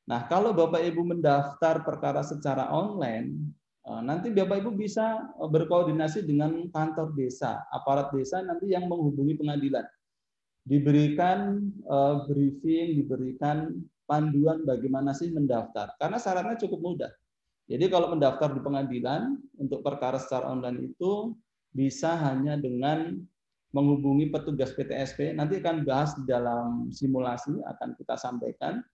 Nah, kalau Bapak Ibu mendaftar perkara secara online, nanti Bapak Ibu bisa berkoordinasi dengan kantor desa, aparat desa nanti yang menghubungi pengadilan. Diberikan briefing, diberikan panduan bagaimana sih mendaftar. Karena syaratnya cukup mudah. Jadi kalau mendaftar di pengadilan untuk perkara secara online itu bisa hanya dengan menghubungi petugas PTSP. Nanti akan bahas di dalam simulasi, akan kita sampaikan.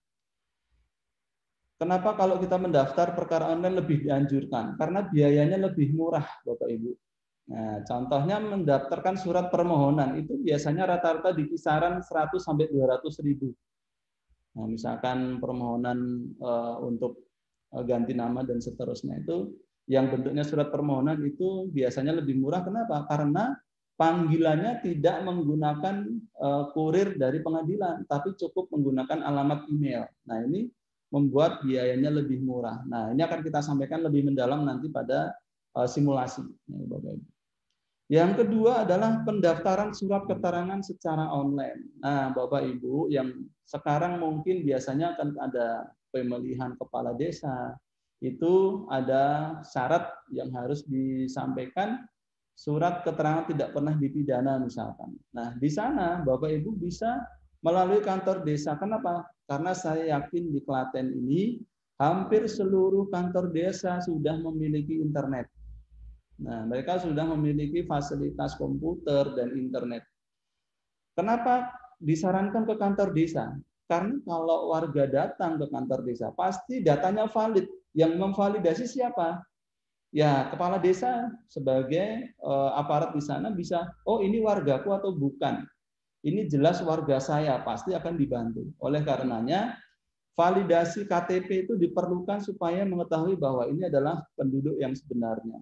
Kenapa kalau kita mendaftar perkara online lebih dianjurkan? Karena biayanya lebih murah, Bapak Ibu. Nah, contohnya mendaftarkan surat permohonan itu biasanya rata-rata di kisaran 100 sampai 200 ribu. Nah, misalkan permohonan untuk ganti nama dan seterusnya itu yang bentuknya surat permohonan itu biasanya lebih murah. Kenapa? Karena panggilannya tidak menggunakan kurir dari pengadilan, tapi cukup menggunakan alamat email. Nah, ini membuat biayanya lebih murah. Nah, ini akan kita sampaikan lebih mendalam nanti pada simulasi. Bapak Ibu. Yang kedua adalah pendaftaran surat keterangan secara online. Nah, Bapak Ibu yang sekarang mungkin biasanya akan ada pemilihan kepala desa, itu ada syarat yang harus disampaikan, surat keterangan tidak pernah dipidana misalkan. Nah, di sana Bapak Ibu bisa melalui kantor desa. Kenapa? Karena saya yakin di Klaten ini hampir seluruh kantor desa sudah memiliki internet. Nah, mereka sudah memiliki fasilitas komputer dan internet. Kenapa disarankan ke kantor desa? Karena kalau warga datang ke kantor desa, pasti datanya valid. Yang memvalidasi siapa? Ya, kepala desa sebagai aparat di sana bisa, oh ini wargaku atau bukan. Ini jelas warga saya, pasti akan dibantu. Oleh karenanya, validasi KTP itu diperlukan supaya mengetahui bahwa ini adalah penduduk yang sebenarnya.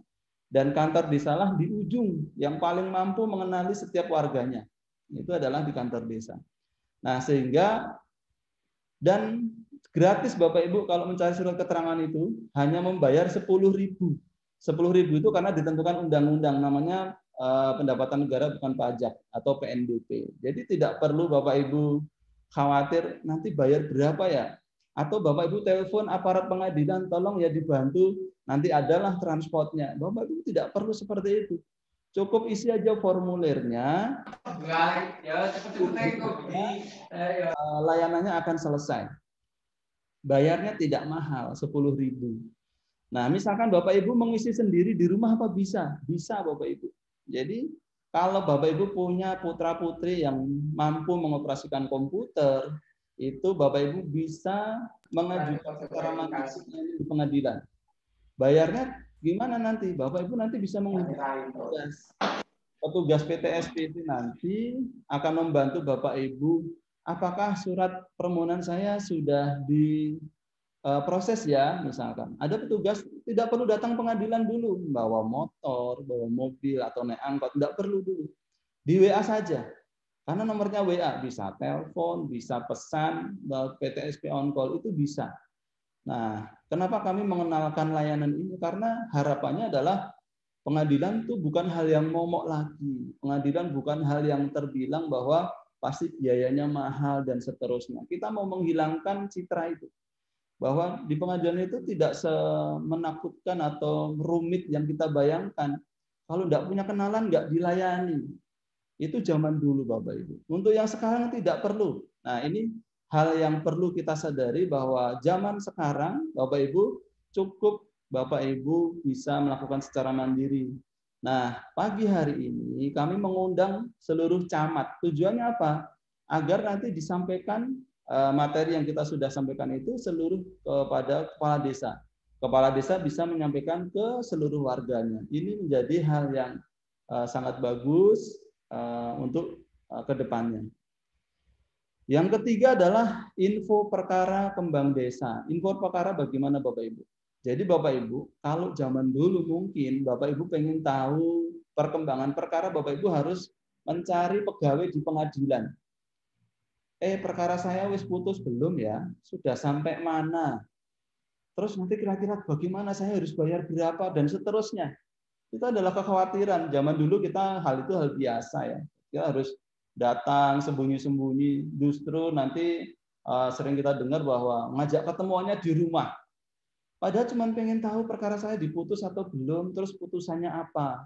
Dan kantor desalah di ujung yang paling mampu mengenali setiap warganya. Itu adalah di kantor desa. Nah, sehingga dan gratis Bapak Ibu kalau mencari surat keterangan itu hanya membayar 10.000. 10.000 itu karena ditentukan undang-undang namanya pendapatan negara bukan pajak atau PNBP. Jadi tidak perlu Bapak Ibu khawatir nanti bayar berapa ya. Atau Bapak Ibu telepon aparat pengadilan, tolong ya dibantu, nanti adalah transportnya. Bapak Ibu tidak perlu seperti itu. Cukup isi aja formulirnya, layanannya akan selesai. Bayarnya tidak mahal, 10.000. Nah, misalkan Bapak Ibu mengisi sendiri di rumah apa bisa? Bisa Bapak Ibu. Jadi kalau Bapak Ibu punya putra-putri yang mampu mengoperasikan komputer, itu Bapak Ibu bisa mengajukan secara mandiri di pengadilan. Bayarnya gimana nanti? Bapak Ibu nanti bisa menghubungi petugas PTSP itu nanti akan membantu Bapak Ibu. Apakah surat permohonan saya sudah diproses ya, misalkan. Ada petugas tidak perlu datang pengadilan dulu, bawa motor, bawa mobil atau naik angkot, tidak perlu dulu. Di WA saja. Karena nomornya WA, bisa telepon, bisa pesan, PTSP on call itu bisa. Nah, kenapa kami mengenalkan layanan ini? Karena harapannya adalah pengadilan itu bukan hal yang momok lagi. Pengadilan bukan hal yang terbilang bahwa pasti biayanya mahal dan seterusnya. Kita mau menghilangkan citra itu. Bahwa di pengadilan itu tidak semenakutkan atau rumit yang kita bayangkan. Kalau tidak punya kenalan, nggak dilayani. Itu zaman dulu Bapak Ibu. Untuk yang sekarang tidak perlu. Nah, ini hal yang perlu kita sadari bahwa zaman sekarang Bapak Ibu cukup Bapak Ibu bisa melakukan secara mandiri. Nah, pagi hari ini kami mengundang seluruh camat. Tujuannya apa? Agar nanti disampaikan materi yang kita sudah sampaikan itu seluruh kepada kepala desa. Kepala desa bisa menyampaikan ke seluruh warganya. Ini menjadi hal yang sangat bagus untuk ke depannya. Yang ketiga adalah info perkara kembang desa. Info perkara bagaimana Bapak Ibu? Jadi Bapak Ibu, kalau zaman dulu mungkin Bapak Ibu pengen tahu perkembangan perkara, Bapak Ibu harus mencari pegawai di pengadilan. Perkara saya wis putus belum ya? Sudah sampai mana? Terus nanti kira-kira bagaimana, saya harus bayar berapa dan seterusnya. Itu adalah kekhawatiran. Zaman dulu kita hal itu hal biasa ya. Kita harus datang sembunyi-sembunyi. Justru nanti sering kita dengar bahwa ngajak ketemuannya di rumah. Padahal cuma pengen tahu perkara saya diputus atau belum, terus putusannya apa.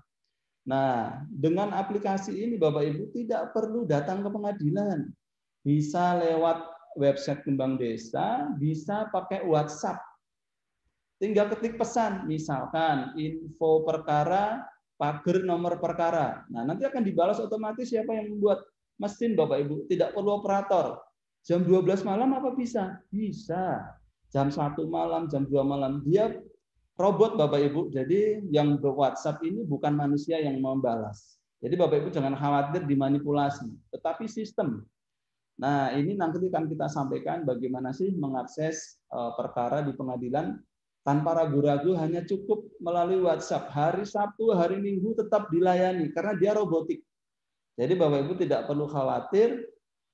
Nah, dengan aplikasi ini Bapak Ibu tidak perlu datang ke pengadilan. Bisa lewat website Kembang Desa, bisa pakai WhatsApp. Tinggal ketik pesan, misalkan info perkara, pager nomor perkara. Nah, nanti akan dibalas otomatis siapa yang membuat mesin Bapak Ibu. Tidak perlu operator. Jam 12 malam apa bisa? Bisa. Jam 1 malam, jam 2 malam. Dia robot Bapak Ibu. Jadi yang WhatsApp ini bukan manusia yang membalas. Jadi Bapak Ibu jangan khawatir dimanipulasi. Tetapi sistem. Nah, ini nanti akan kita sampaikan bagaimana sih mengakses perkara di pengadilan tanpa ragu-ragu, hanya cukup melalui WhatsApp. Hari Sabtu, hari Minggu tetap dilayani karena dia robotik. Jadi Bapak Ibu tidak perlu khawatir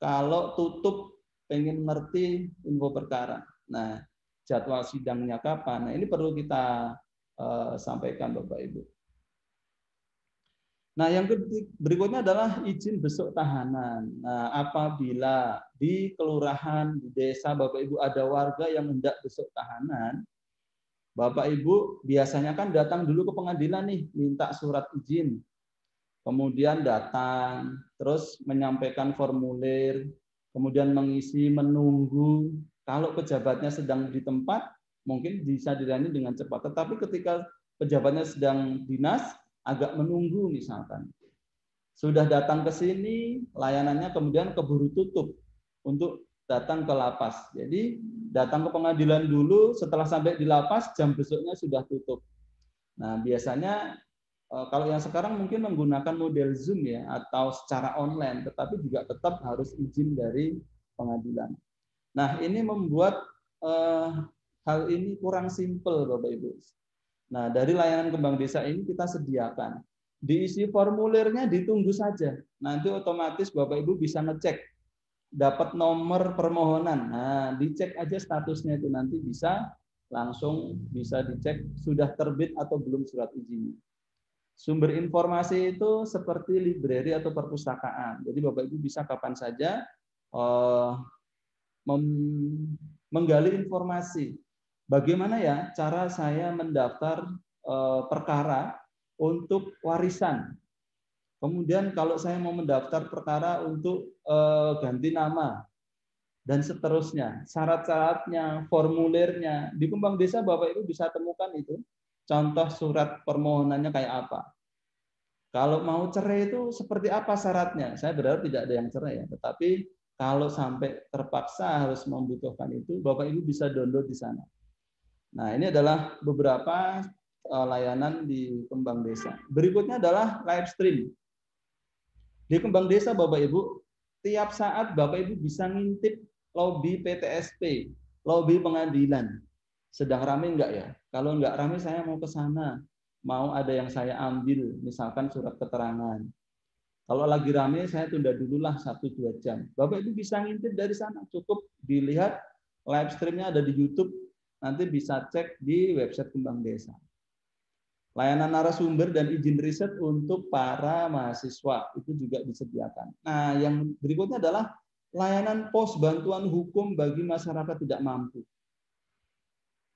kalau tutup pengen ngerti info perkara. Nah, jadwal sidangnya kapan? Nah, ini perlu kita sampaikan Bapak Ibu. Nah, yang berikutnya adalah izin besuk tahanan. Nah, apabila di kelurahan, di desa Bapak Ibu ada warga yang hendak besuk tahanan, Bapak Ibu biasanya kan datang dulu ke pengadilan nih, minta surat izin. Kemudian datang, terus menyampaikan formulir, kemudian mengisi, menunggu. Kalau pejabatnya sedang di tempat, mungkin bisa dilayani dengan cepat. Tetapi ketika pejabatnya sedang dinas, agak menunggu misalkan. Sudah datang ke sini, layanannya kemudian keburu tutup untuk datang ke lapas. Jadi datang ke pengadilan dulu, setelah sampai di lapas, jam besoknya sudah tutup. Nah, biasanya kalau yang sekarang mungkin menggunakan model Zoom ya, atau secara online, tetapi juga tetap harus izin dari pengadilan. Nah, ini membuat hal ini kurang simpel, Bapak Ibu. Nah, dari layanan Kembang Desa ini kita sediakan. Diisi formulirnya, ditunggu saja. Nanti otomatis Bapak Ibu bisa ngecek, dapat nomor permohonan. Nah, dicek aja statusnya itu, nanti bisa langsung bisa dicek sudah terbit atau belum surat izinnya. Sumber informasi itu seperti library atau perpustakaan. Jadi Bapak Ibu bisa kapan saja menggali informasi. Bagaimana ya cara saya mendaftar perkara untuk warisan. Kemudian kalau saya mau mendaftar perkara untuk ganti nama dan seterusnya, syarat-syaratnya, formulirnya di Kembang Desa Bapak Ibu bisa temukan itu. Contoh surat permohonannya kayak apa. Kalau mau cerai itu seperti apa syaratnya? Saya berharap tidak ada yang cerai ya, tetapi kalau sampai terpaksa harus membutuhkan itu, Bapak Ibu bisa download di sana. Nah, ini adalah beberapa layanan di Kembang Desa. Berikutnya adalah live stream. Di Kembang Desa Bapak Ibu, tiap saat Bapak Ibu bisa ngintip lobby PTSP, lobby pengadilan. Sedang ramai enggak ya? Kalau enggak ramai saya mau ke sana. Mau ada yang saya ambil, misalkan surat keterangan. Kalau lagi ramai saya tunda dululah 1-2 jam. Bapak Ibu bisa ngintip dari sana. Cukup dilihat live streamnya ada di YouTube. Nanti bisa cek di website Kembang Desa. Layanan narasumber dan izin riset untuk para mahasiswa itu juga disediakan. Nah, yang berikutnya adalah layanan pos bantuan hukum bagi masyarakat tidak mampu.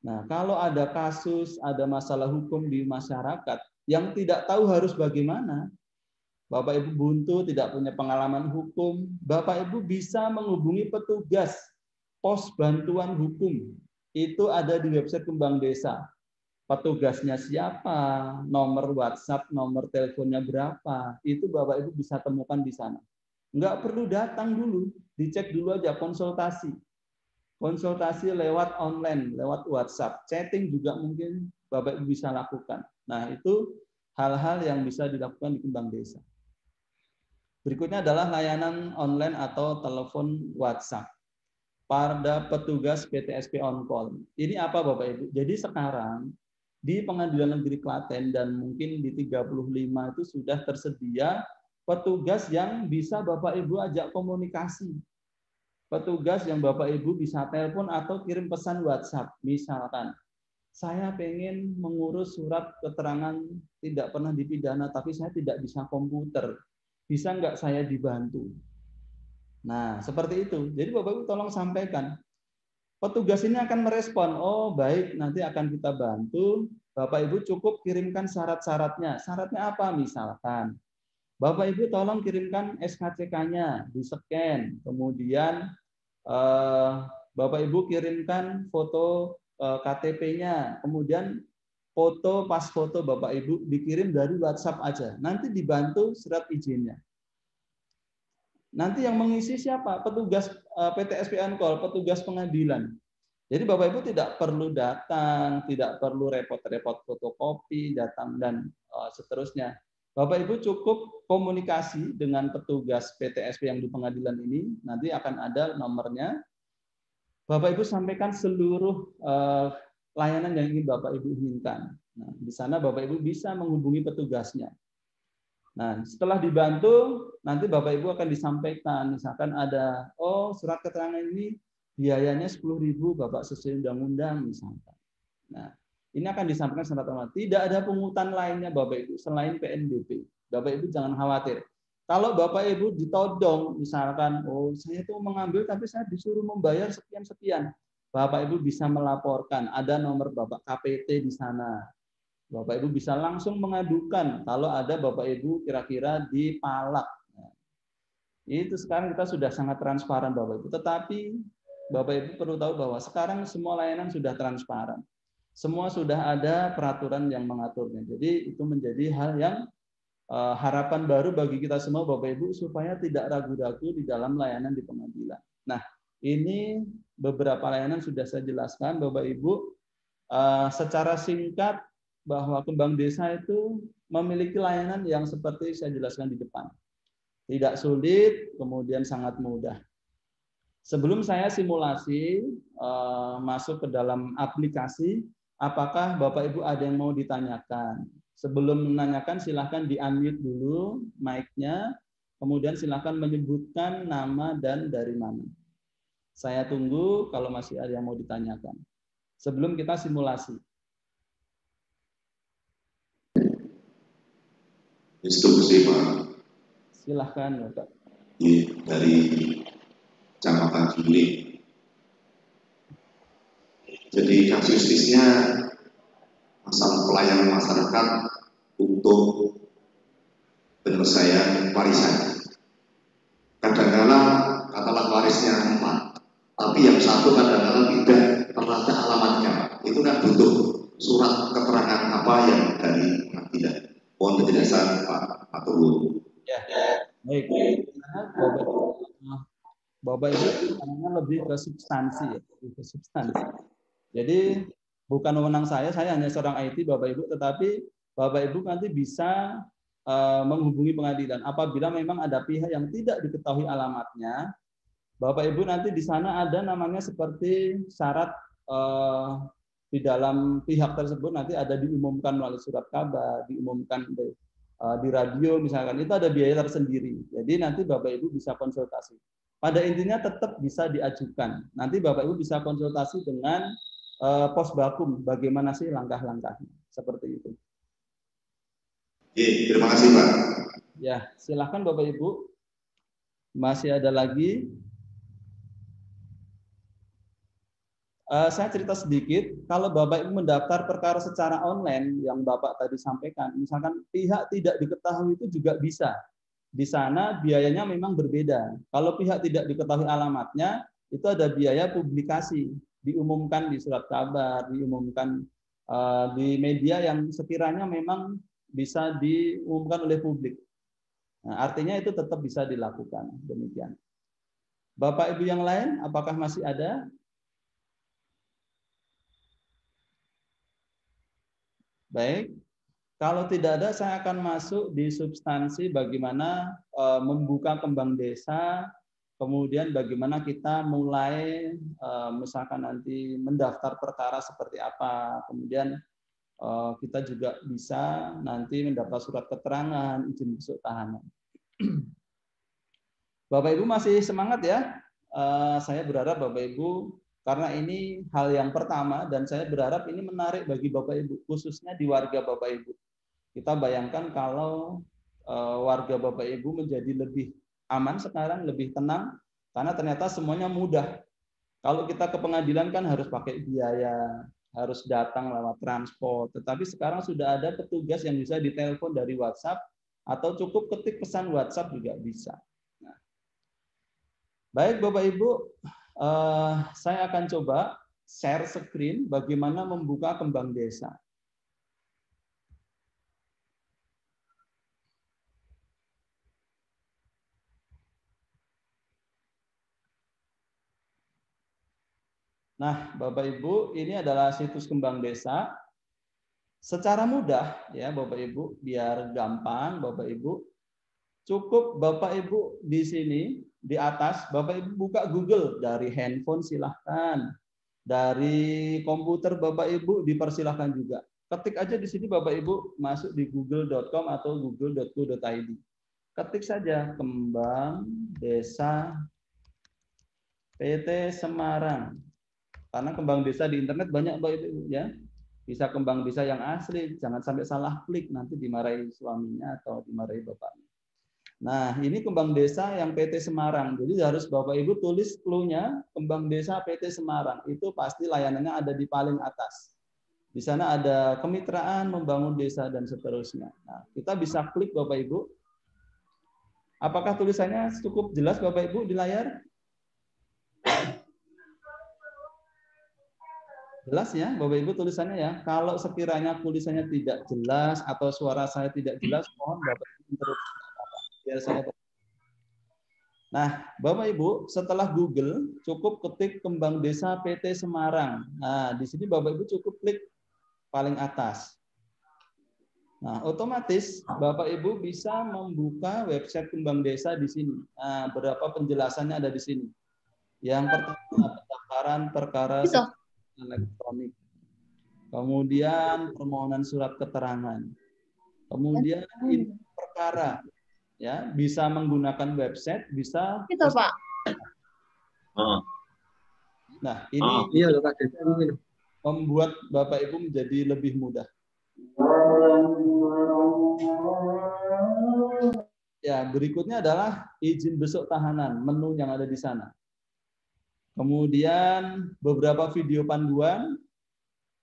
Nah, kalau ada kasus, ada masalah hukum di masyarakat yang tidak tahu harus bagaimana, Bapak Ibu buntu, tidak punya pengalaman hukum, Bapak Ibu bisa menghubungi petugas pos bantuan hukum. Itu ada di website Kembang Desa. Petugasnya siapa, nomor WhatsApp, nomor teleponnya berapa, itu Bapak Ibu bisa temukan di sana. Enggak perlu datang dulu, dicek dulu aja konsultasi. Konsultasi lewat online, lewat WhatsApp, chatting juga mungkin Bapak Ibu bisa lakukan. Nah, itu hal-hal yang bisa dilakukan di Kembang Desa. Berikutnya adalah layanan online atau telepon WhatsApp pada petugas PTSP on call. Ini apa Bapak Ibu? Jadi sekarang di Pengadilan Negeri Klaten dan mungkin di 35 itu sudah tersedia petugas yang bisa Bapak Ibu ajak komunikasi. Petugas yang Bapak Ibu bisa telepon atau kirim pesan WhatsApp. Misalkan, saya pengen mengurus surat keterangan tidak pernah dipidana, tapi saya tidak bisa komputer. Bisa nggak saya dibantu? Nah, seperti itu. Jadi Bapak Ibu tolong sampaikan. Petugas ini akan merespon, oh baik, nanti akan kita bantu. Bapak Ibu cukup kirimkan syarat-syaratnya. Syaratnya apa misalkan? Bapak Ibu tolong kirimkan SKCK-nya, di-scan. Kemudian Bapak Ibu kirimkan foto KTP-nya. Kemudian foto pas foto Bapak Ibu dikirim dari WhatsApp aja. Nanti dibantu surat izinnya. Nanti yang mengisi siapa? Petugas PTSP on call, petugas pengadilan. Jadi Bapak Ibu tidak perlu datang, tidak perlu repot-repot fotokopi, datang dan seterusnya. Bapak Ibu cukup komunikasi dengan petugas PTSP yang di pengadilan ini, nanti akan ada nomornya. Bapak Ibu sampaikan seluruh layanan yang ingin Bapak Ibu inginkan. Nah, di sana Bapak Ibu bisa menghubungi petugasnya. Nah, setelah dibantu, nanti Bapak Ibu akan disampaikan, misalkan ada, oh surat keterangan ini biayanya 10.000 Bapak sesuai undang-undang misalkan. Nah, ini akan disampaikan secara otomatis. Tidak ada pungutan lainnya Bapak Ibu selain PNBP. Bapak Ibu jangan khawatir. Kalau Bapak Ibu ditodong, misalkan, oh saya itu mengambil tapi saya disuruh membayar sekian-sekian. Bapak Ibu bisa melaporkan, ada nomor Bapak KPT di sana. Bapak Ibu bisa langsung mengadukan kalau ada Bapak Ibu kira-kira dipalak. Nah, itu sekarang kita sudah sangat transparan Bapak Ibu. Tetapi Bapak Ibu perlu tahu bahwa sekarang semua layanan sudah transparan. semua sudah ada peraturan yang mengaturnya. Jadi itu menjadi hal yang harapan baru bagi kita semua Bapak Ibu supaya tidak ragu-ragu di dalam layanan di pengadilan. Nah, ini beberapa layanan sudah saya jelaskan Bapak Ibu secara singkat bahwa Kembang Desa itu memiliki layanan yang seperti saya jelaskan di depan. Tidak sulit, kemudian sangat mudah. Sebelum saya simulasi masuk ke dalam aplikasi, apakah Bapak Ibu ada yang mau ditanyakan? Sebelum menanyakan silahkan di-unmute dulu mic-nya, kemudian silahkan menyebutkan nama dan dari mana. Saya tunggu kalau masih ada yang mau ditanyakan. Sebelum kita simulasi. Instruksi Pak. Silahkan Bapak. Dari Kecamatan Giling. Jadi kasusnya masalah pelayanan masyarakat untuk penyelesaian warisan. Kadang-kadang katalah warisnya 4, tapi yang satu kadang-kadang tidak terlacak alamatnya. Itu kan butuh surat keterangan apa yang dari pengadilan. Mohon penjelasan Pak Atul. Ya, baik. Bapak Ibu lebih ke substansi, ya, lebih ke substansi. Jadi bukan wewenang saya hanya seorang IT Bapak Ibu, tetapi Bapak Ibu nanti bisa menghubungi pengadilan. Apabila memang ada pihak yang tidak diketahui alamatnya, Bapak Ibu nanti di sana ada namanya seperti syarat di dalam pihak tersebut nanti ada diumumkan melalui surat kabar, diumumkan di radio misalkan, itu ada biaya tersendiri. Jadi nanti Bapak Ibu bisa konsultasi. Pada intinya tetap bisa diajukan. Nanti Bapak Ibu bisa konsultasi dengan Posbakum, bagaimana sih langkah-langkahnya. Seperti itu. Terima kasih Pak. Ya, silakan Bapak Ibu. Masih ada lagi. Saya cerita sedikit, kalau Bapak Ibu mendaftar perkara secara online yang Bapak tadi sampaikan, misalkan pihak tidak diketahui itu juga bisa. Di sana biayanya memang berbeda. Kalau pihak tidak diketahui alamatnya, itu ada biaya publikasi, diumumkan di surat kabar, diumumkan di media yang sekiranya memang bisa diumumkan oleh publik. Nah, artinya itu tetap bisa dilakukan. Demikian. Bapak Ibu yang lain, apakah masih ada? Baik, kalau tidak ada saya akan masuk di substansi bagaimana membuka Kembang Desa, kemudian bagaimana kita mulai misalkan nanti mendaftar perkara seperti apa, kemudian kita juga bisa nanti mendapat surat keterangan, izin masuk tahanan. Bapak Ibu masih semangat ya? Saya berharap Bapak Ibu, karena ini hal yang pertama dan saya berharap ini menarik bagi Bapak Ibu, khususnya di warga Bapak Ibu. Kita bayangkan kalau warga Bapak Ibu menjadi lebih aman sekarang, lebih tenang, karena ternyata semuanya mudah. Kalau kita ke pengadilan kan harus pakai biaya, harus datang lewat transport. Tetapi sekarang sudah ada petugas yang bisa ditelepon dari WhatsApp, atau cukup ketik pesan WhatsApp juga bisa. Nah, baik Bapak Ibu, saya akan coba share screen bagaimana membuka Kembang Desa. Nah, Bapak Ibu, ini adalah situs Kembang Desa. Secara mudah ya Bapak Ibu, biar gampang Bapak Ibu, cukup Bapak Ibu di sini di atas, Bapak Ibu buka Google, dari handphone silahkan, dari komputer Bapak Ibu dipersilahkan juga. Ketik aja di sini Bapak Ibu masuk di google.com atau google.co.id. Ketik saja Kembang Desa PT Semarang. Karena kembang desa di internet banyak Bapak Ibu ya. Bisa kembang desa yang asli, jangan sampai salah klik nanti dimarahi suaminya atau dimarahi bapaknya. Nah, ini kembang desa yang PT Semarang. Jadi harus Bapak Ibu tulis clue-nya kembang desa PT Semarang. Itu pasti layanannya ada di paling atas. Di sana ada kemitraan, membangun desa dan seterusnya. Nah, kita bisa klik Bapak Ibu. Apakah tulisannya cukup jelas Bapak Ibu di layar? Jelas ya, Bapak Ibu tulisannya ya. Kalau sekiranya tulisannya tidak jelas atau suara saya tidak jelas, mohon Bapak Ibu interupsi. Biar saya. Nah, Bapak Ibu, setelah Google cukup ketik Kembang Desa PT Semarang. Nah, di sini Bapak Ibu cukup klik paling atas. Nah, otomatis Bapak Ibu bisa membuka website Kembang Desa di sini. Nah, beberapa penjelasannya ada di sini. Yang pertama, pendaftaran perkara elektronik. Kemudian permohonan surat keterangan. Kemudian info perkara, ya, bisa menggunakan website, bisa. Itu Pak. Nah, ini membuat Bapak Ibu menjadi lebih mudah. Ya, berikutnya adalah izin besuk tahanan, menu yang ada di sana. Kemudian beberapa video panduan,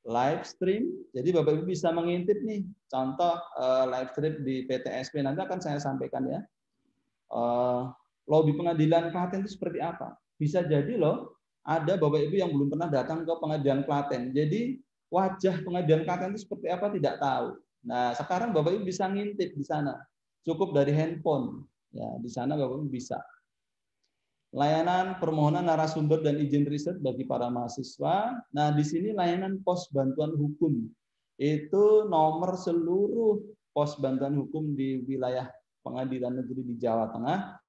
live stream. Jadi Bapak Ibu bisa mengintip nih, contoh live stream di PTSP, nanti akan saya sampaikan ya. Lobi pengadilan Klaten itu seperti apa? Bisa jadi loh, ada Bapak Ibu yang belum pernah datang ke pengadilan Klaten. Jadi wajah pengadilan Klaten itu seperti apa tidak tahu. Nah, sekarang Bapak Ibu bisa ngintip di sana. Cukup dari handphone. Ya, di sana Bapak Ibu bisa. Layanan permohonan narasumber dan izin riset bagi para mahasiswa. Nah, di sini layanan pos bantuan hukum. Itu nomor seluruh pos bantuan hukum di wilayah pengadilan negeri di Jawa Tengah.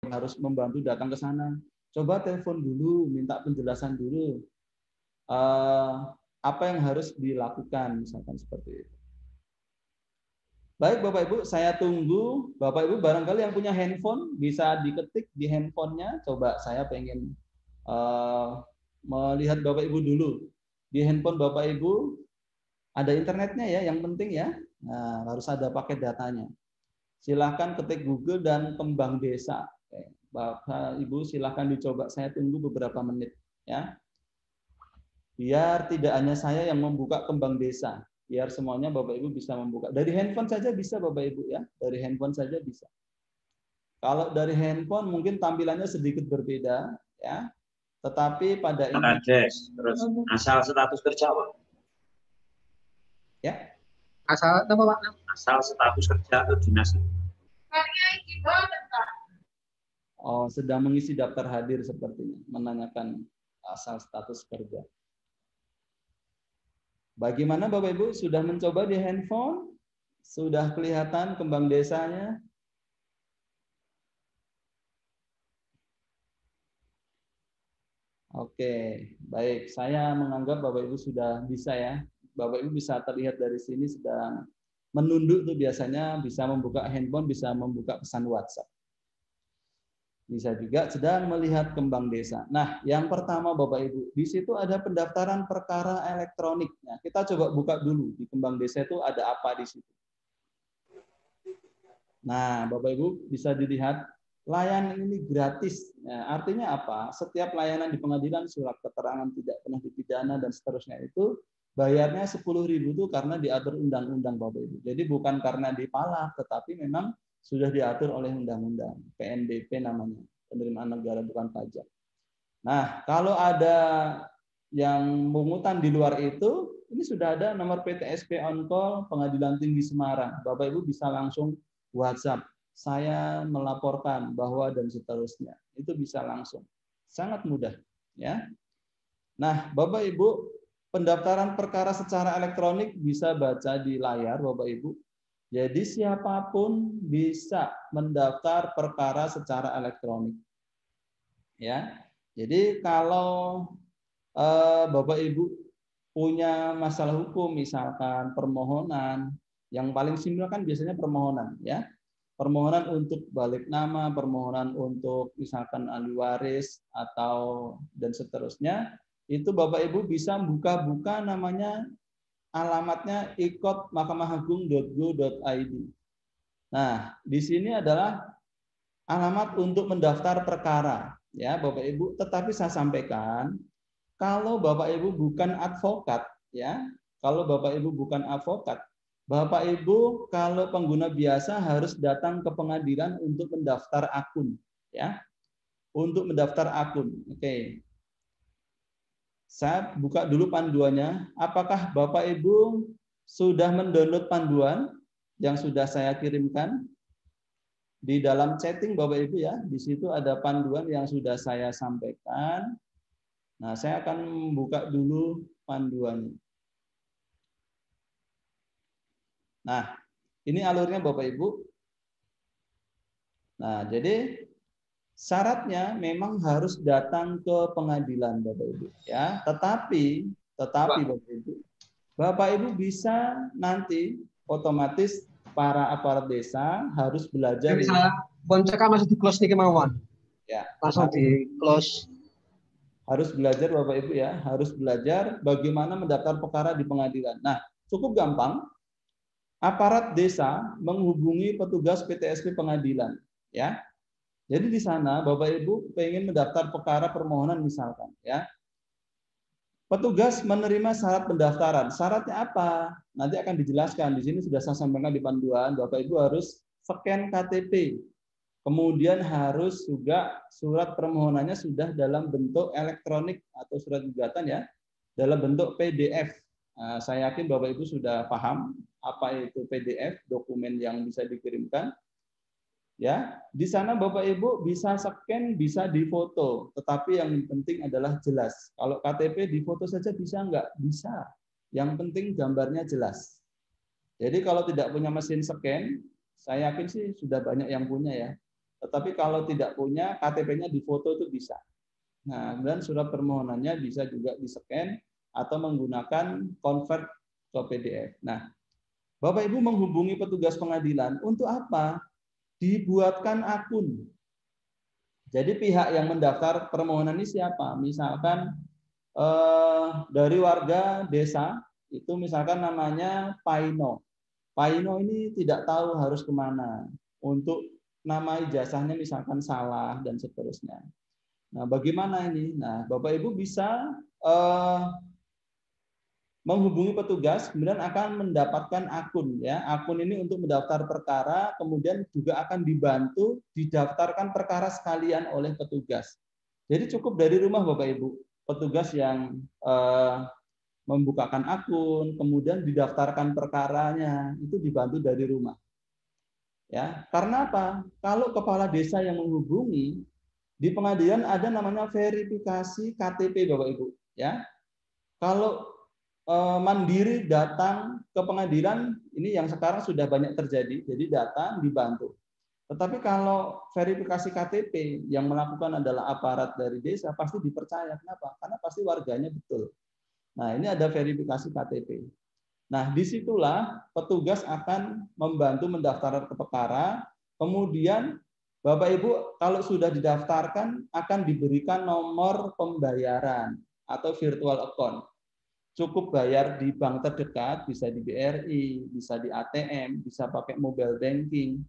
Harus membantu datang ke sana. Coba telepon dulu, minta penjelasan dulu. Apa yang harus dilakukan, misalkan seperti itu. Baik Bapak Ibu, saya tunggu. Bapak Ibu barangkali yang punya handphone bisa diketik di handphonenya. Coba saya pengen melihat Bapak Ibu dulu. Di handphone Bapak Ibu ada internetnya ya, yang penting ya. Nah, harus ada paket datanya. Silahkan ketik Google dan Kembang Desa. Bapak Ibu silahkan dicoba, saya tunggu beberapa menit ya. Biar tidak hanya saya yang membuka Kembang Desa, biar semuanya Bapak Ibu bisa membuka. Dari handphone saja bisa Bapak Ibu ya, dari handphone saja bisa. Kalau dari handphone mungkin tampilannya sedikit berbeda ya. Tetapi pada ini terus asal status kerja Pak. Ya. Asal apa Pak? Asal status kerja atau dinas. Oh, sedang mengisi daftar hadir sepertinya, menanyakan asal status kerja. Bagaimana Bapak Ibu, sudah mencoba di handphone? Sudah kelihatan Kembang Desanya? Oke, baik. Saya menganggap Bapak Ibu sudah bisa ya. Bapak Ibu bisa terlihat dari sini sedang menunduk tuh biasanya, bisa membuka handphone, bisa membuka pesan WhatsApp. Bisa juga sedang melihat Kembang Desa. Nah, yang pertama Bapak Ibu, di situ ada pendaftaran perkara elektronik. Nah, kita coba buka dulu di Kembang Desa itu ada apa di situ. Nah, Bapak Ibu bisa dilihat layanan ini gratis. Nah, artinya apa? Setiap layanan di pengadilan, surat keterangan tidak pernah dipidana dan seterusnya itu bayarnya 10.000 itu karena diatur undang-undang Bapak Ibu. Jadi bukan karena dipalak, tetapi memang sudah diatur oleh undang-undang, PNBP namanya, penerimaan negara bukan pajak. Nah, kalau ada yang pungutan di luar itu, ini sudah ada nomor PTSP on call Pengadilan Tinggi Semarang. Bapak Ibu bisa langsung WhatsApp, saya melaporkan bahwa dan seterusnya. Itu bisa langsung. Sangat mudah, ya. Nah, Bapak Ibu, pendaftaran perkara secara elektronik bisa baca di layar Bapak Ibu. Jadi siapapun bisa mendaftar perkara secara elektronik. Ya. Jadi kalau Bapak Ibu punya masalah hukum, misalkan permohonan, yang paling simpel kan biasanya permohonan, ya. Permohonan untuk balik nama, permohonan untuk misalkan ahli waris atau dan seterusnya, itu Bapak Ibu bisa buka-buka namanya, alamatnya ikot.mahkamah-agung.go.id. Nah, di sini adalah alamat untuk mendaftar perkara, ya Bapak Ibu. Tetapi saya sampaikan, kalau Bapak Ibu bukan advokat, ya, kalau Bapak Ibu bukan advokat, Bapak Ibu kalau pengguna biasa harus datang ke pengadilan untuk mendaftar akun, ya, untuk mendaftar akun. Oke, saya buka dulu panduannya. Apakah Bapak Ibu sudah mendownload panduan yang sudah saya kirimkan? Di dalam chatting Bapak Ibu ya, di situ ada panduan yang sudah saya sampaikan. Nah, saya akan membuka dulu panduannya. Nah, ini alurnya Bapak Ibu. Nah, jadi syaratnya memang harus datang ke pengadilan Bapak Ibu ya. Tetapi Bapak Ibu bisa nanti otomatis para aparat desa harus belajar. Jadi bisa boncengkan masih di close nih kemauan. Ya, langsung di close. Harus belajar Bapak Ibu ya, harus belajar bagaimana mendaftar perkara di pengadilan. Nah, cukup gampang. Aparat desa menghubungi petugas PTSP pengadilan, ya. Jadi di sana Bapak Ibu pengen mendaftar perkara permohonan misalkan, ya. Petugas menerima syarat pendaftaran. Syaratnya apa? Nanti akan dijelaskan. Di sini sudah saya sampaikan di panduan, Bapak Ibu harus scan KTP. Kemudian harus juga surat permohonannya sudah dalam bentuk elektronik atau surat gugatan ya, dalam bentuk PDF. Nah, saya yakin Bapak Ibu sudah paham apa itu PDF, dokumen yang bisa dikirimkan. Ya, di sana Bapak Ibu bisa scan, bisa difoto, tetapi yang penting adalah jelas. Kalau KTP difoto saja bisa enggak? Bisa. Yang penting gambarnya jelas. Jadi kalau tidak punya mesin scan, saya yakin sih sudah banyak yang punya ya. Tetapi kalau tidak punya, KTP-nya difoto itu bisa. Nah, dan surat permohonannya bisa juga di-scan atau menggunakan convert ke PDF. Nah, Bapak Ibu menghubungi petugas pengadilan untuk apa? Dibuatkan akun. Jadi pihak yang mendaftar permohonan ini siapa? Misalkan dari warga desa, itu misalkan namanya Paino. Paino ini tidak tahu harus kemana. Untuk nama ijazahnya misalkan salah dan seterusnya. Nah, bagaimana ini? Nah, Bapak Ibu bisa menghubungi petugas, kemudian akan mendapatkan akun ya. Akun ini untuk mendaftar perkara, kemudian juga akan dibantu didaftarkan perkara sekalian oleh petugas. Jadi cukup dari rumah Bapak Ibu, petugas yang membukakan akun, kemudian didaftarkan perkaranya, itu dibantu dari rumah. Ya, karena apa? Kalau kepala desa yang menghubungi di pengadilan ada namanya verifikasi KTP Bapak Ibu, ya. Kalau mandiri datang ke pengadilan, ini yang sekarang sudah banyak terjadi, jadi datang dibantu. Tetapi kalau verifikasi KTP yang melakukan adalah aparat dari desa, pasti dipercaya. Kenapa? Karena pasti warganya betul. Nah, ini ada verifikasi KTP. Nah, disitulah petugas akan membantu mendaftarkan ke perkara, kemudian Bapak Ibu kalau sudah didaftarkan akan diberikan nomor pembayaran atau virtual account. Cukup bayar di bank terdekat, bisa di BRI, bisa di ATM, bisa pakai mobile banking.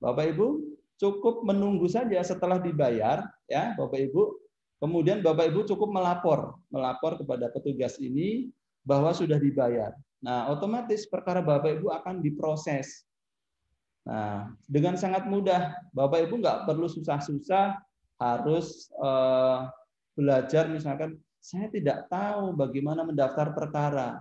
Bapak Ibu cukup menunggu saja setelah dibayar, ya Bapak Ibu. Kemudian Bapak Ibu cukup melapor kepada petugas ini bahwa sudah dibayar. Nah, otomatis perkara Bapak Ibu akan diproses. Nah, dengan sangat mudah, Bapak Ibu nggak perlu susah-susah harus belajar misalkan saya tidak tahu bagaimana mendaftar perkara.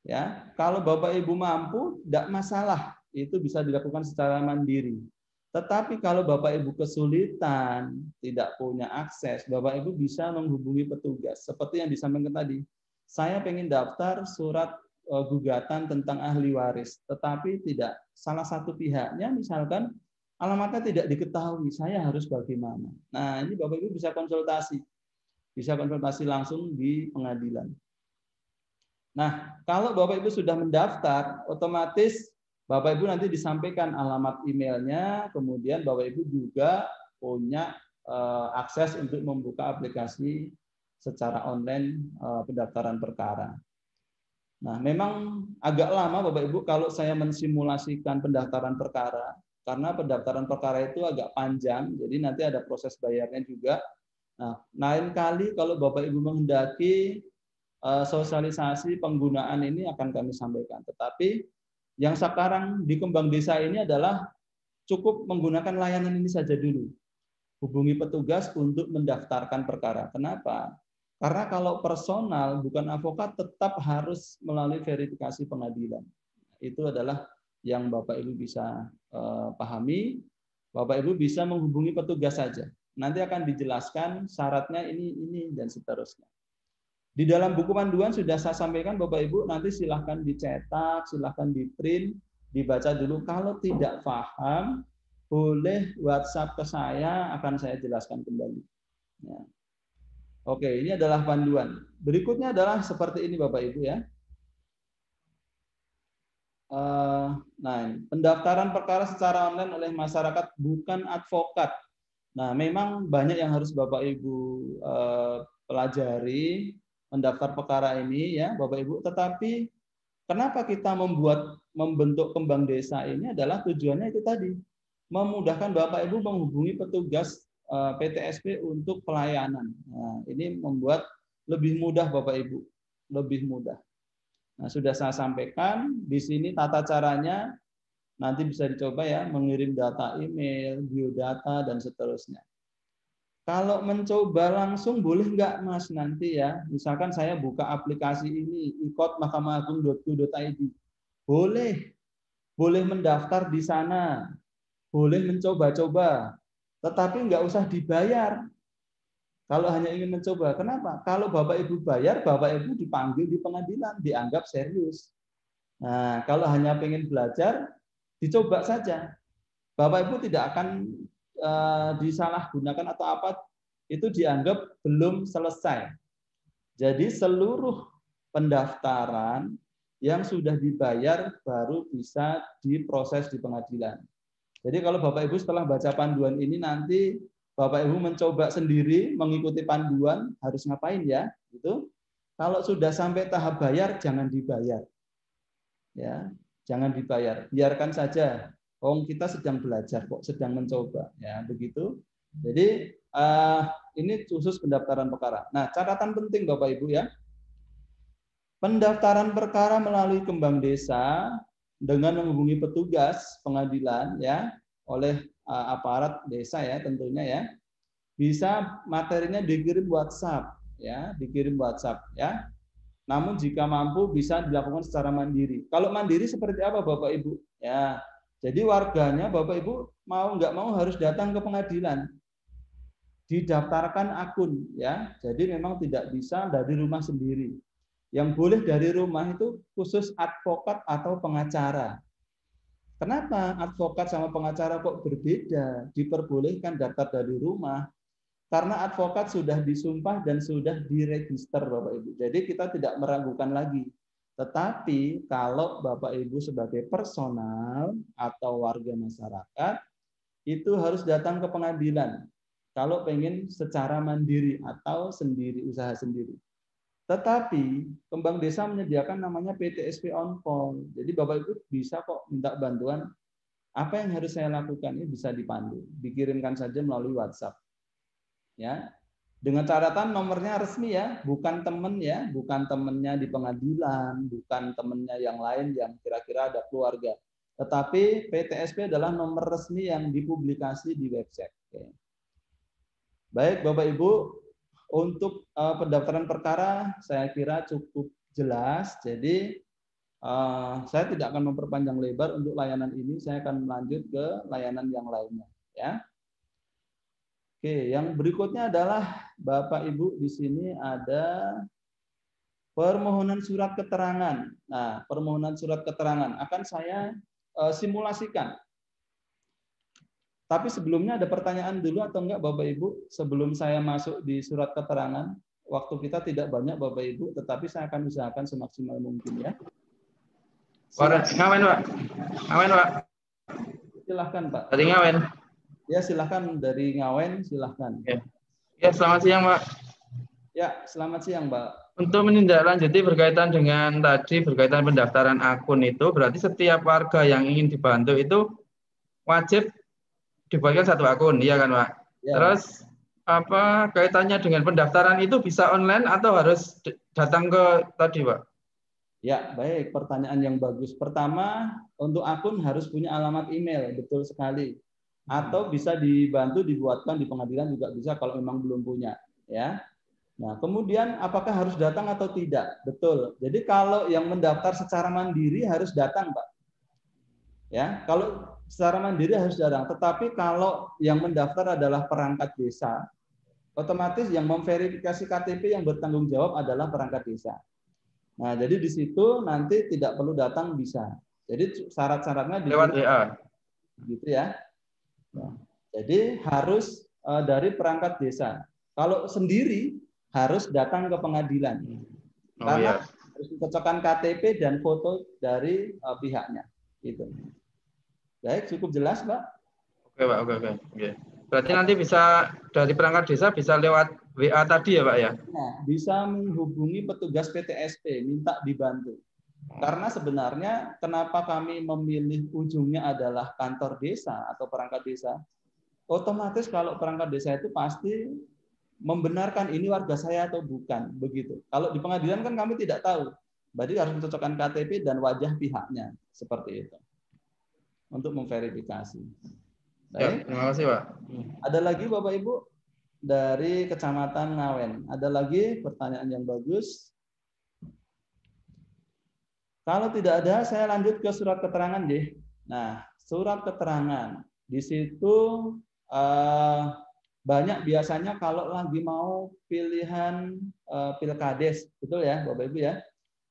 Ya, kalau Bapak Ibu mampu, tidak masalah, itu bisa dilakukan secara mandiri. Tetapi kalau Bapak Ibu kesulitan, tidak punya akses, Bapak Ibu bisa menghubungi petugas. Seperti yang disampaikan tadi, saya pengen daftar surat gugatan tentang ahli waris, tetapi tidak salah satu pihaknya misalkan alamatnya tidak diketahui, saya harus bagaimana? Nah, ini Bapak Ibu bisa konsultasi langsung di pengadilan. Nah, kalau Bapak Ibu sudah mendaftar, otomatis Bapak Ibu nanti disampaikan alamat emailnya, kemudian Bapak Ibu juga punya akses untuk membuka aplikasi secara online pendaftaran perkara. Nah, memang agak lama Bapak Ibu kalau saya mensimulasikan pendaftaran perkara, karena pendaftaran perkara itu agak panjang, jadi nanti ada proses bayarnya juga. Nah, lain kali kalau Bapak Ibu menghendaki sosialisasi penggunaan ini akan kami sampaikan. Tetapi yang sekarang di Kembang Desa ini adalah cukup menggunakan layanan ini saja dulu. Hubungi petugas untuk mendaftarkan perkara. Kenapa? Karena kalau personal bukan advokat tetap harus melalui verifikasi pengadilan. Itu adalah yang Bapak Ibu bisa pahami. Bapak Ibu bisa menghubungi petugas saja. Nanti akan dijelaskan syaratnya ini dan seterusnya. Di dalam buku panduan sudah saya sampaikan Bapak Ibu, nanti silahkan dicetak, silahkan di-print, dibaca dulu. Kalau tidak paham, boleh WhatsApp ke saya, akan saya jelaskan kembali. Ya. Oke, ini adalah panduan. Berikutnya adalah seperti ini Bapak Ibu ya. Nah, pendaftaran perkara secara online oleh masyarakat bukan advokat. Nah, memang banyak yang harus Bapak Ibu pelajari mendaftar perkara ini ya, Bapak Ibu. Tetapi kenapa kita membentuk Kembang Desa ini adalah tujuannya itu tadi, memudahkan Bapak Ibu menghubungi petugas PTSP untuk pelayanan. Nah, ini membuat lebih mudah Bapak Ibu, lebih mudah. Nah, sudah saya sampaikan di sini tata caranya, nanti bisa dicoba ya, mengirim data email, biodata dan seterusnya. Kalau mencoba langsung boleh nggak Mas nanti ya? Misalkan saya buka aplikasi ini ikot.mahkamah-agung.go.id. Boleh mendaftar di sana, boleh mencoba-coba, tetapi nggak usah dibayar. Kalau hanya ingin mencoba, kenapa? Kalau Bapak Ibu bayar, Bapak Ibu dipanggil di pengadilan, dianggap serius. Nah, kalau hanya pengen belajar, dicoba saja. Bapak Ibu tidak akan disalahgunakan atau apa, itu dianggap belum selesai. Jadi seluruh pendaftaran yang sudah dibayar baru bisa diproses di pengadilan. Jadi kalau Bapak Ibu setelah baca panduan ini nanti Bapak Ibu mencoba sendiri mengikuti panduan harus ngapain ya? Gitu. Kalau sudah sampai tahap bayar jangan dibayar. Ya, jangan dibayar. Biarkan saja. Kita sedang belajar kok, sedang mencoba, ya begitu. Jadi ini khusus pendaftaran perkara. Nah, catatan penting Bapak Ibu ya, pendaftaran perkara melalui Kembang Desa dengan menghubungi petugas pengadilan ya, oleh aparat desa ya tentunya ya, bisa materinya dikirim WhatsApp ya, dikirim WhatsApp ya. Namun jika mampu bisa dilakukan secara mandiri. Kalau mandiri seperti apa Bapak Ibu? Ya. Jadi warganya Bapak Ibu mau nggak mau harus datang ke pengadilan, didaftarkan akun ya. Jadi memang tidak bisa dari rumah sendiri. Yang boleh dari rumah itu khusus advokat atau pengacara. Kenapa advokat sama pengacara kok berbeda? Diperbolehkan daftar dari rumah karena advokat sudah disumpah dan sudah diregister Bapak Ibu. Jadi kita tidak meragukan lagi. Tetapi kalau Bapak Ibu sebagai personal atau warga masyarakat itu harus datang ke pengadilan kalau pengen secara mandiri atau sendiri, usaha sendiri. Tetapi Kembang Desa menyediakan namanya PTSP on call. Jadi Bapak Ibu bisa kok minta bantuan, apa yang harus saya lakukan ini bisa dipandu, dikirimkan saja melalui WhatsApp. Ya. Dengan catatan nomornya resmi ya, bukan temen ya, bukan temennya di pengadilan, bukan temennya yang lain yang kira-kira ada keluarga. Tetapi PTSP adalah nomor resmi yang dipublikasi di website. Oke. Baik Bapak Ibu, untuk pendaftaran perkara saya kira cukup jelas. Jadi saya tidak akan memperpanjang lebar untuk layanan ini, saya akan lanjut ke layanan yang lainnya. Ya. Oke, yang berikutnya adalah Bapak Ibu di sini ada permohonan surat keterangan. Nah, permohonan surat keterangan akan saya simulasikan. Tapi sebelumnya ada pertanyaan dulu atau enggak Bapak Ibu sebelum saya masuk di surat keterangan. Waktu kita tidak banyak Bapak Ibu, tetapi saya akan usahakan semaksimal mungkin ya. Ngawen Pak. Ngawen Pak. Silahkan Pak. Dari Ngawen. Ya silahkan dari Ngawen, silahkan. Ya selamat siang Pak. Ya selamat siang Pak. Untuk menindaklanjuti berkaitan dengan tadi berkaitan pendaftaran akun itu, berarti setiap warga yang ingin dibantu itu wajib dibuatkan satu akun, iya kan Pak? Ya. Terus apa kaitannya dengan pendaftaran itu bisa online atau harus datang ke tadi, Pak? Ya, baik. Pertanyaan yang bagus. Pertama, untuk akun harus punya alamat email, betul sekali. Atau bisa dibantu dibuatkan di pengadilan juga bisa kalau memang belum punya, ya. Nah, kemudian apakah harus datang atau tidak? Betul. Jadi kalau yang mendaftar secara mandiri harus datang, Pak. Ya, kalau secara mandiri harus datang. Tetapi kalau yang mendaftar adalah perangkat desa, otomatis yang memverifikasi KTP yang bertanggung jawab adalah perangkat desa. Nah, jadi di situ nanti tidak perlu datang bisa. Jadi syarat-syaratnya lewat WA. Gitu ya. Nah, jadi harus dari perangkat desa. Kalau sendiri harus datang ke pengadilan. Karena harus dicocokkan KTP dan foto dari pihaknya. Gitu. Baik, cukup jelas, Pak? Oke, Pak. Oke. Berarti nanti bisa dari perangkat desa bisa lewat WA tadi ya, Pak ya? Nah, bisa menghubungi petugas PTSP, minta dibantu. Karena sebenarnya kenapa kami memilih ujungnya adalah kantor desa atau perangkat desa, otomatis kalau perangkat desa itu pasti membenarkan ini warga saya atau bukan, begitu. Kalau di pengadilan kan kami tidak tahu, berarti harus mencocokkan KTP dan wajah pihaknya, seperti itu, untuk memverifikasi. Ya, terima kasih, Pak. Ada lagi Bapak Ibu dari Kecamatan Ngawen. Ada lagi pertanyaan yang bagus. Kalau tidak ada, saya lanjut ke surat keterangan deh. Nah, surat keterangan di situ banyak biasanya kalau lagi mau pilihan pilkades, betul ya Bapak Ibu ya.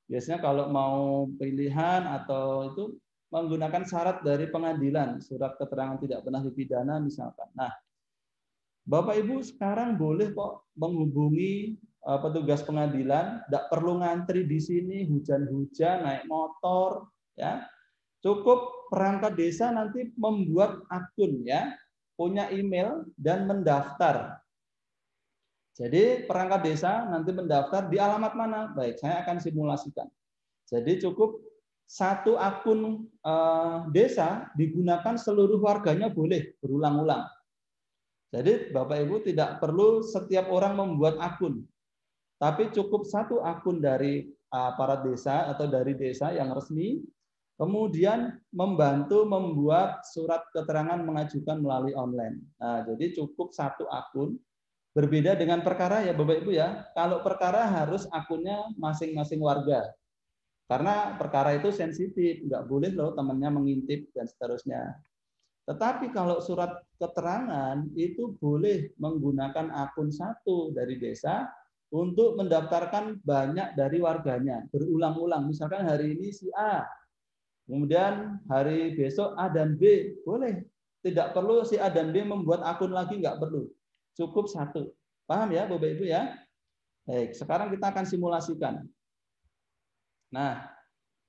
Biasanya kalau mau pilihan atau itu menggunakan syarat dari pengadilan, surat keterangan tidak pernah dipidana misalkan. Nah, Bapak Ibu sekarang boleh kok menghubungi petugas pengadilan, tidak perlu ngantri di sini hujan-hujan naik motor, ya. Cukup perangkat desa nanti membuat akun, ya, punya email dan mendaftar. Jadi perangkat desa nanti mendaftar di alamat mana? Baik, saya akan simulasikan. Jadi cukup satu akun desa digunakan seluruh warganya boleh berulang-ulang. Jadi Bapak Ibu tidak perlu setiap orang membuat akun, tapi cukup satu akun dari aparat desa atau dari desa yang resmi, kemudian membantu membuat surat keterangan mengajukan melalui online. Nah, jadi cukup satu akun. Berbeda dengan perkara ya Bapak Ibu ya. Kalau perkara harus akunnya masing-masing warga. Karena perkara itu sensitif, nggak boleh loh temannya mengintip dan seterusnya. Tetapi kalau surat keterangan itu boleh menggunakan akun satu dari desa untuk mendaftarkan banyak dari warganya, berulang-ulang. Misalkan hari ini si A, kemudian hari besok A dan B, boleh. Tidak perlu si A dan B membuat akun lagi, nggak perlu. Cukup satu. Paham ya Bapak Ibu ya? Baik, sekarang kita akan simulasikan. Nah,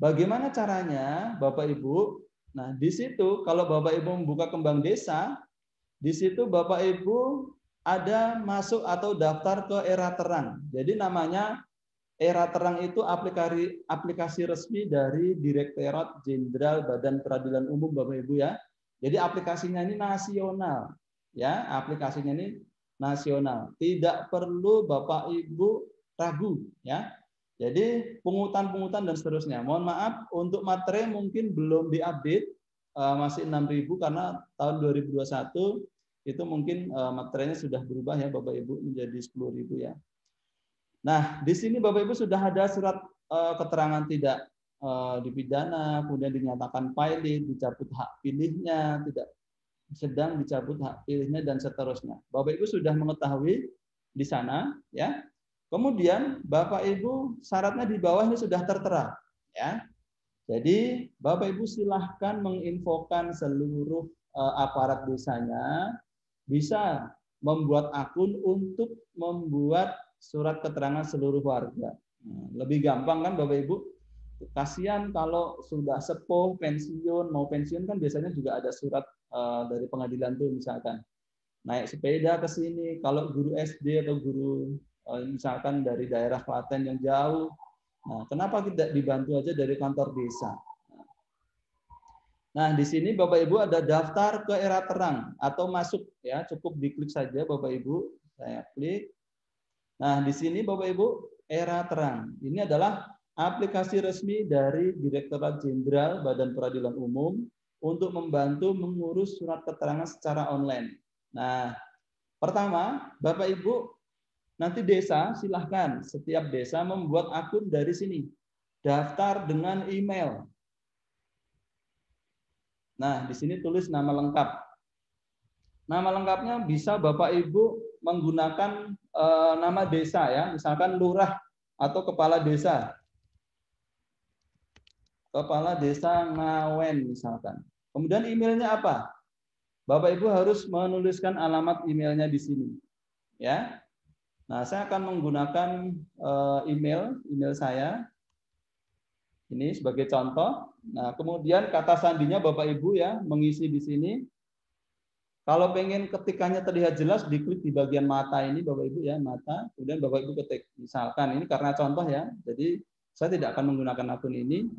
bagaimana caranya Bapak Ibu? Nah, di situ kalau Bapak Ibu membuka kembang desa, di situ Bapak Ibu ada masuk atau daftar ke Era Terang. Jadi namanya Era Terang itu aplikasi resmi dari Direktorat Jenderal Badan Peradilan Umum Bapak Ibu ya. Jadi aplikasinya ini nasional. Ya, aplikasinya ini nasional. Tidak perlu Bapak Ibu ragu ya. Jadi pungutan-pungutan dan seterusnya. Mohon maaf untuk materi mungkin belum diupdate, masih 6.000 karena tahun 2021 itu mungkin materinya sudah berubah ya Bapak Ibu menjadi 10.000 ya. Nah di sini Bapak Ibu sudah ada surat keterangan tidak dipidana, kemudian dinyatakan pilot, dicabut hak pilihnya, tidak sedang dicabut hak pilihnya dan seterusnya. Bapak Ibu sudah mengetahui di sana ya. Kemudian Bapak Ibu syaratnya di bawah ini sudah tertera ya. Jadi Bapak Ibu silahkan menginfokan seluruh aparat desanya bisa membuat akun untuk membuat surat keterangan seluruh warga. Lebih gampang kan Bapak Ibu? Kasihan kalau sudah sepuh pensiun, mau pensiun kan biasanya juga ada surat dari pengadilan tuh misalkan. Naik sepeda ke sini, kalau guru SD atau guru misalkan dari daerah Klaten yang jauh, nah, kenapa tidak dibantu aja dari kantor desa? Nah, di sini Bapak Ibu ada daftar ke Era Terang atau masuk ya, cukup diklik saja Bapak Ibu Saya klik. Nah, di sini Bapak Ibu, Era Terang. Ini adalah aplikasi resmi dari Direktorat Jenderal Badan Peradilan Umum untuk membantu mengurus surat keterangan secara online. Nah, pertama, Bapak Ibu, nanti desa silahkan setiap desa membuat akun dari sini. Daftar dengan email. Nah, di sini tulis nama lengkap. Nama lengkapnya bisa Bapak Ibu menggunakan nama desa ya, misalkan lurah atau kepala desa. Kepala Desa Ngawen misalkan. Kemudian emailnya apa? Bapak Ibu harus menuliskan alamat emailnya di sini. Ya. Nah, saya akan menggunakan email saya. Ini sebagai contoh. Nah, kemudian kata sandinya Bapak Ibu ya mengisi di sini. Kalau pengen ketikannya terlihat jelas, diklik di bagian mata ini Bapak Ibu ya, mata. Kemudian Bapak Ibu ketik. Misalkan ini karena contoh ya. Jadi saya tidak akan menggunakan akun ini.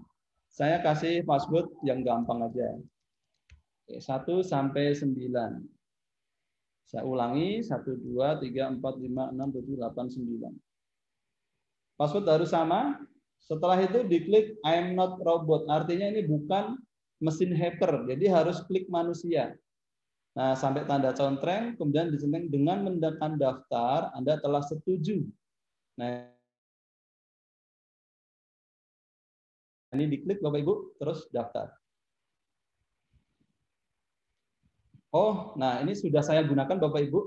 Saya kasih password yang gampang aja. 1 sampai 9. Saya ulangi 1 2 3 4 5 6 7 8 9. Password harus sama. Setelah itu diklik I'm not robot. Artinya ini bukan mesin hacker. Jadi harus klik manusia. Nah, sampai tanda contreng, kemudian dicenteng dengan menandakan daftar, Anda telah setuju. Nah, ini diklik Bapak Ibu, terus daftar. Oh, nah ini sudah saya gunakan Bapak Ibu,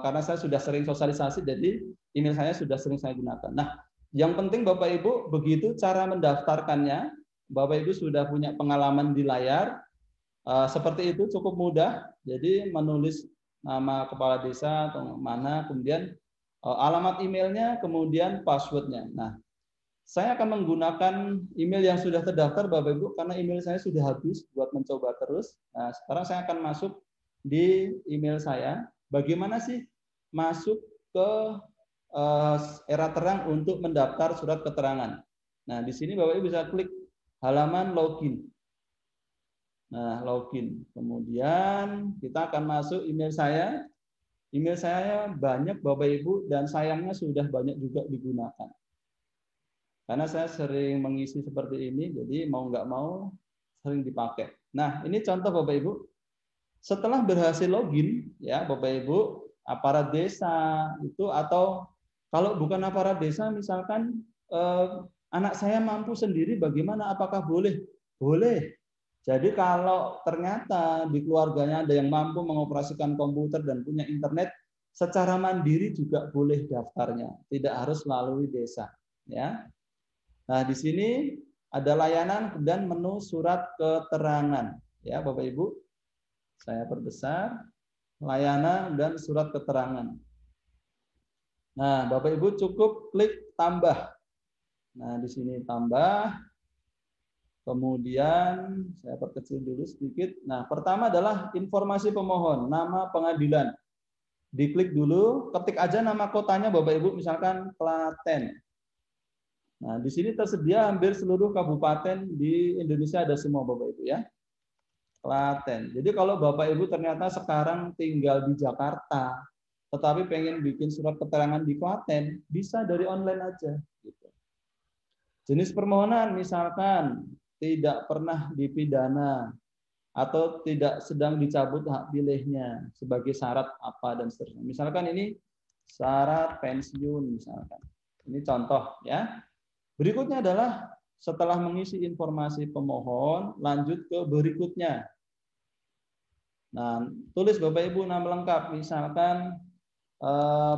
karena saya sudah sering sosialisasi, jadi email saya sudah sering saya gunakan. Nah, yang penting Bapak Ibu, begitu cara mendaftarkannya, Bapak Ibu sudah punya pengalaman di layar, seperti itu cukup mudah. Jadi menulis nama kepala desa atau mana, kemudian alamat emailnya, kemudian passwordnya. Nah, saya akan menggunakan email yang sudah terdaftar Bapak Ibu, karena email saya sudah habis buat mencoba terus. Nah, sekarang saya akan masuk di email saya. Bagaimana sih masuk ke Era Terang untuk mendaftar surat keterangan? Nah, di sini Bapak Ibu bisa klik halaman login. Nah, login. Kemudian kita akan masuk email saya. Email saya banyak Bapak Ibu dan sayangnya sudah banyak juga digunakan. Karena saya sering mengisi seperti ini, jadi mau nggak mau sering dipakai. Nah, ini contoh Bapak Ibu. Setelah berhasil login, ya Bapak Ibu, aparat desa itu, atau kalau bukan aparat desa, misalkan anak saya mampu sendiri, bagaimana? Apakah boleh? Boleh. Jadi kalau ternyata di keluarganya ada yang mampu mengoperasikan komputer dan punya internet, secara mandiri juga boleh daftarnya, tidak harus melalui desa. Ya. Nah, di sini ada layanan dan menu surat keterangan. Ya, Bapak Ibu, saya perbesar layanan dan surat keterangan. Nah, Bapak Ibu cukup klik tambah. Nah, di sini tambah. Kemudian saya perkecil dulu sedikit. Nah, pertama adalah informasi pemohon, nama pengadilan. Diklik dulu, ketik aja nama kotanya Bapak Ibu, misalkan Klaten. Nah, di sini tersedia hampir seluruh kabupaten di Indonesia, ada semua Bapak Ibu ya. Klaten. Jadi kalau Bapak Ibu ternyata sekarang tinggal di Jakarta, tetapi pengen bikin surat keterangan di Klaten, bisa dari online aja. Gitu. Jenis permohonan misalkan tidak pernah dipidana atau tidak sedang dicabut hak pilihnya sebagai syarat apa dan seterusnya. Misalkan ini syarat pensiun misalkan. Ini contoh ya. Berikutnya adalah setelah mengisi informasi pemohon, lanjut ke berikutnya. Nah, tulis Bapak Ibu nama lengkap, misalkan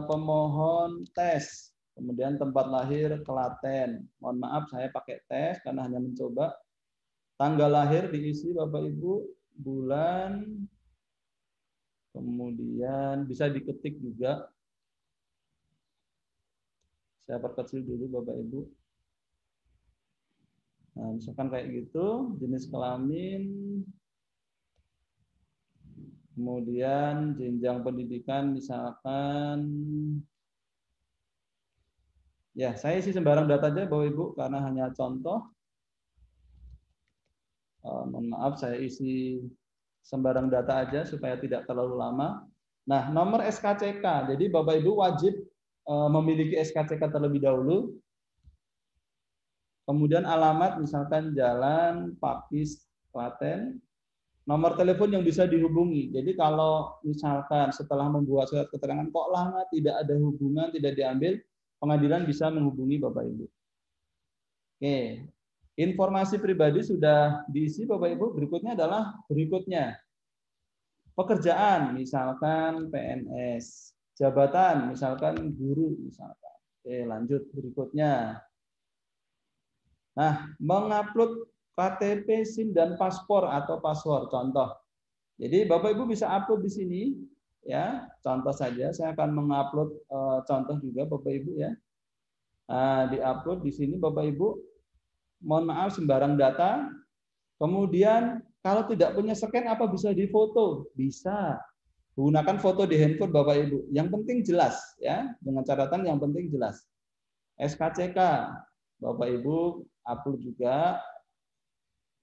pemohon tes, kemudian tempat lahir Klaten. Mohon maaf saya pakai tes karena hanya mencoba. Tanggal lahir diisi Bapak Ibu, bulan, kemudian bisa diketik juga. Saya perkecil dulu Bapak Ibu. Nah, misalkan kayak gitu, jenis kelamin, kemudian jenjang pendidikan misalkan, ya saya isi sembarang data aja Bapak Ibu karena hanya contoh. Mohon maaf saya isi sembarang data aja supaya tidak terlalu lama. Nah, nomor SKCK. Jadi Bapak Ibu wajib memiliki SKCK terlebih dahulu. Kemudian alamat misalkan Jalan Pakis Klaten. Nomor telepon yang bisa dihubungi. Jadi kalau misalkan setelah membuat surat keterangan kok lama tidak ada hubungan, tidak diambil, pengadilan bisa menghubungi Bapak Ibu. Oke. Informasi pribadi sudah diisi Bapak Ibu. Berikutnya adalah berikutnya. Pekerjaan, misalkan PNS, jabatan, misalkan guru, misalkan. Oke, lanjut berikutnya. Nah, mengupload KTP, SIM, dan paspor atau password, contoh. Jadi Bapak Ibu bisa upload di sini, ya. Contoh saja, saya akan mengupload contoh juga Bapak Ibu ya. Nah, diupload di sini Bapak Ibu. Mohon maaf sembarang data. Kemudian kalau tidak punya scan apa bisa difoto? Bisa. Gunakan foto di handphone Bapak Ibu. Yang penting jelas ya, dengan catatan yang penting jelas. SKCK Bapak Ibu upload juga.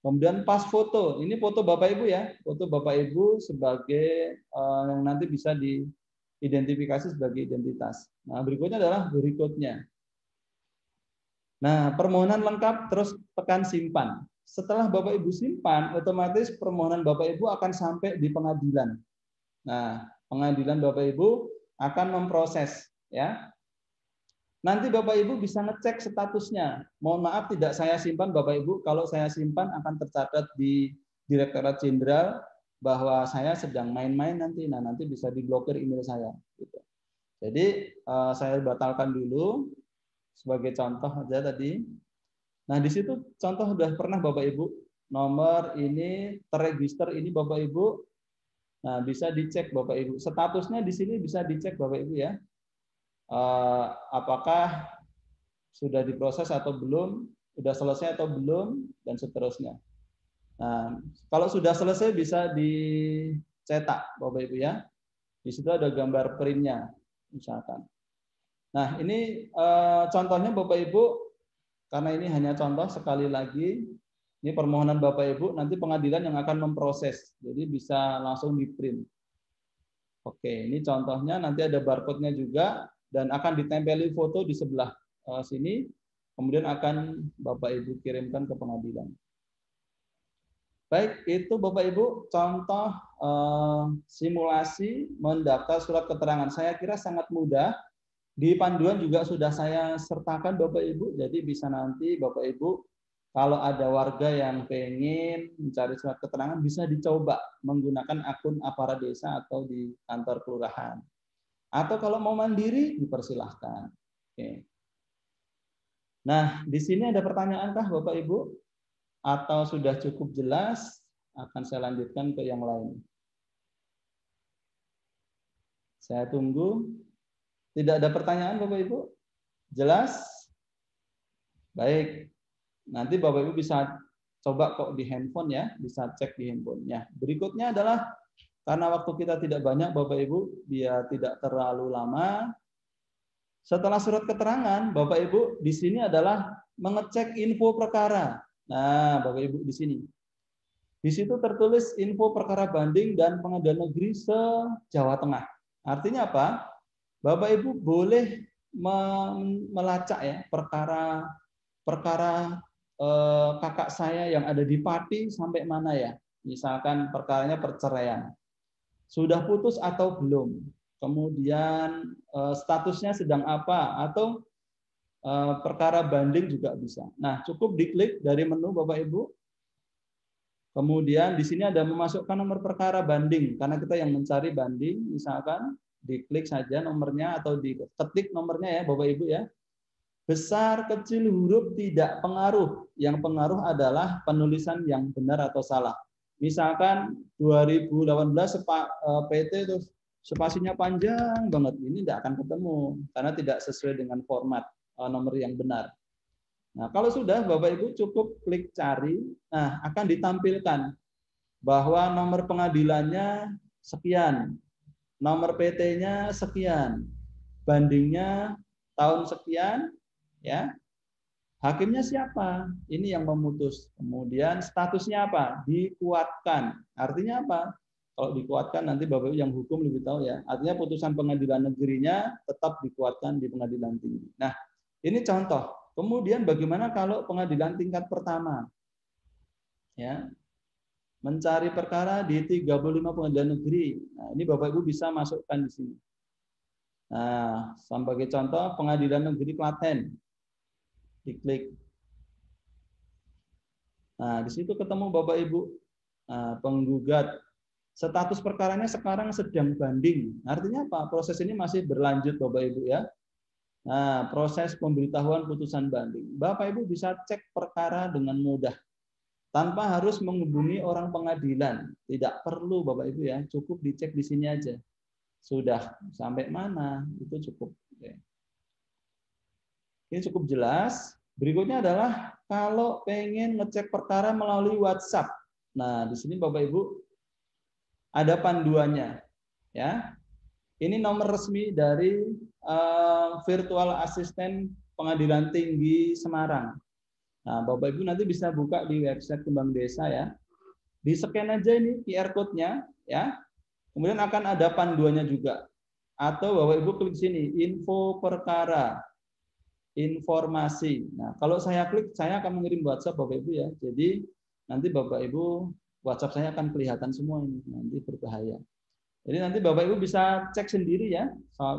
Kemudian pas foto. Ini foto Bapak Ibu ya. Foto Bapak Ibu sebagai yang nanti bisa diidentifikasi sebagai identitas. Nah, berikutnya adalah berikutnya. Nah, permohonan lengkap terus tekan simpan. Setelah Bapak Ibu simpan, otomatis permohonan Bapak Ibu akan sampai di pengadilan. Nah, pengadilan Bapak Ibu akan memproses ya. Nanti Bapak Ibu bisa ngecek statusnya. Mohon maaf tidak saya simpan Bapak Ibu, kalau saya simpan akan tercatat di Direktorat Jenderal bahwa saya sedang main-main nanti. Nah, nanti bisa diblokir email saya gitu. Jadi saya batalkan dulu sebagai contoh aja tadi. Nah, di situ contoh sudah pernah Bapak Ibu, nomor ini terregister ini Bapak Ibu. Nah, bisa dicek Bapak Ibu. Statusnya di sini bisa dicek Bapak Ibu ya. Apakah sudah diproses atau belum, sudah selesai atau belum, dan seterusnya. Nah, kalau sudah selesai bisa dicetak Bapak Ibu ya. Di situ ada gambar printnya misalkan. Nah, ini contohnya Bapak Ibu. Karena ini hanya contoh, sekali lagi, ini permohonan Bapak Ibu, nanti pengadilan yang akan memproses. Jadi bisa langsung di-print. Oke, ini contohnya, nanti ada barcode-nya juga, dan akan ditempeli foto di sebelah sini, kemudian akan Bapak Ibu kirimkan ke pengadilan. Baik, itu Bapak Ibu, contoh simulasi mendaftar surat keterangan. Saya kira sangat mudah. Di panduan juga sudah saya sertakan Bapak Ibu, jadi bisa nanti Bapak Ibu kalau ada warga yang pengen mencari surat keterangan bisa dicoba menggunakan akun aparat desa atau di kantor kelurahan. Atau kalau mau mandiri dipersilahkan. Oke. Nah, di sini ada pertanyaankah Bapak Ibu? Atau sudah cukup jelas? Akan saya lanjutkan ke yang lain. Saya tunggu. Tidak ada pertanyaan Bapak Ibu? Jelas? Baik. Nanti Bapak Ibu bisa coba kok di handphone ya, bisa cek di handphonenya. Berikutnya adalah karena waktu kita tidak banyak Bapak Ibu, biar tidak terlalu lama. Setelah surat keterangan, Bapak Ibu di sini adalah mengecek info perkara. Nah, Bapak Ibu di sini. Di situ tertulis info perkara banding dan pengadilan negeri se-Jawa Tengah. Artinya apa? Bapak Ibu boleh melacak ya perkara kakak saya yang ada di Pati sampai mana ya. Misalkan perkaranya perceraian. Sudah putus atau belum? Kemudian statusnya sedang apa? Atau perkara banding juga bisa. Nah, cukup diklik dari menu Bapak Ibu. Kemudian di sini ada memasukkan nomor perkara banding karena kita yang mencari banding, misalkan diklik saja nomornya atau diketik nomornya ya Bapak Ibu ya. Besar, kecil, huruf tidak pengaruh. Yang pengaruh adalah penulisan yang benar atau salah. Misalkan 2018 PT itu spasinya panjang banget. Ini tidak akan ketemu karena tidak sesuai dengan format nomor yang benar. Nah, kalau sudah Bapak Ibu cukup klik cari, nah akan ditampilkan bahwa nomor pengadilannya sekian. Nomor PT-nya sekian, bandingnya tahun sekian, ya. Hakimnya siapa? Ini yang memutus. Kemudian statusnya apa? Dikuatkan. Artinya apa? Kalau dikuatkan nanti Bapak Ibu yang hukum lebih tahu ya. Artinya putusan pengadilan negerinya tetap dikuatkan di pengadilan tinggi. Nah, ini contoh. Kemudian bagaimana kalau pengadilan tingkat pertama? Ya. Mencari perkara di 35 pengadilan negeri. Nah, ini Bapak Ibu bisa masukkan di sini. Nah, sebagai contoh pengadilan negeri Klaten. Diklik. Nah, di situ ketemu Bapak Ibu. Nah, penggugat. Status perkaranya sekarang sedang banding. Artinya apa? Proses ini masih berlanjut Bapak Ibu ya. Nah, proses pemberitahuan putusan banding. Bapak Ibu bisa cek perkara dengan mudah. Tanpa harus menghubungi orang pengadilan. Tidak perlu Bapak Ibu ya. Cukup dicek di sini aja. Sudah sampai mana? Itu cukup. Ini cukup jelas. Berikutnya adalah kalau pengen ngecek perkara melalui WhatsApp. Nah, di sini Bapak Ibu ada panduannya, ya. Ini nomor resmi dari virtual assistant Pengadilan Tinggi Semarang. Nah, Bapak Ibu nanti bisa buka di website Kembang Desa ya. Di scan aja ini QR code-nya, ya. Kemudian akan ada panduannya juga. Atau Bapak Ibu klik sini, info perkara, informasi. Nah, kalau saya klik, saya akan mengirim WhatsApp Bapak Ibu ya. Jadi nanti Bapak Ibu WhatsApp saya akan kelihatan semua ini, nanti berbahaya. Jadi nanti Bapak Ibu bisa cek sendiri ya,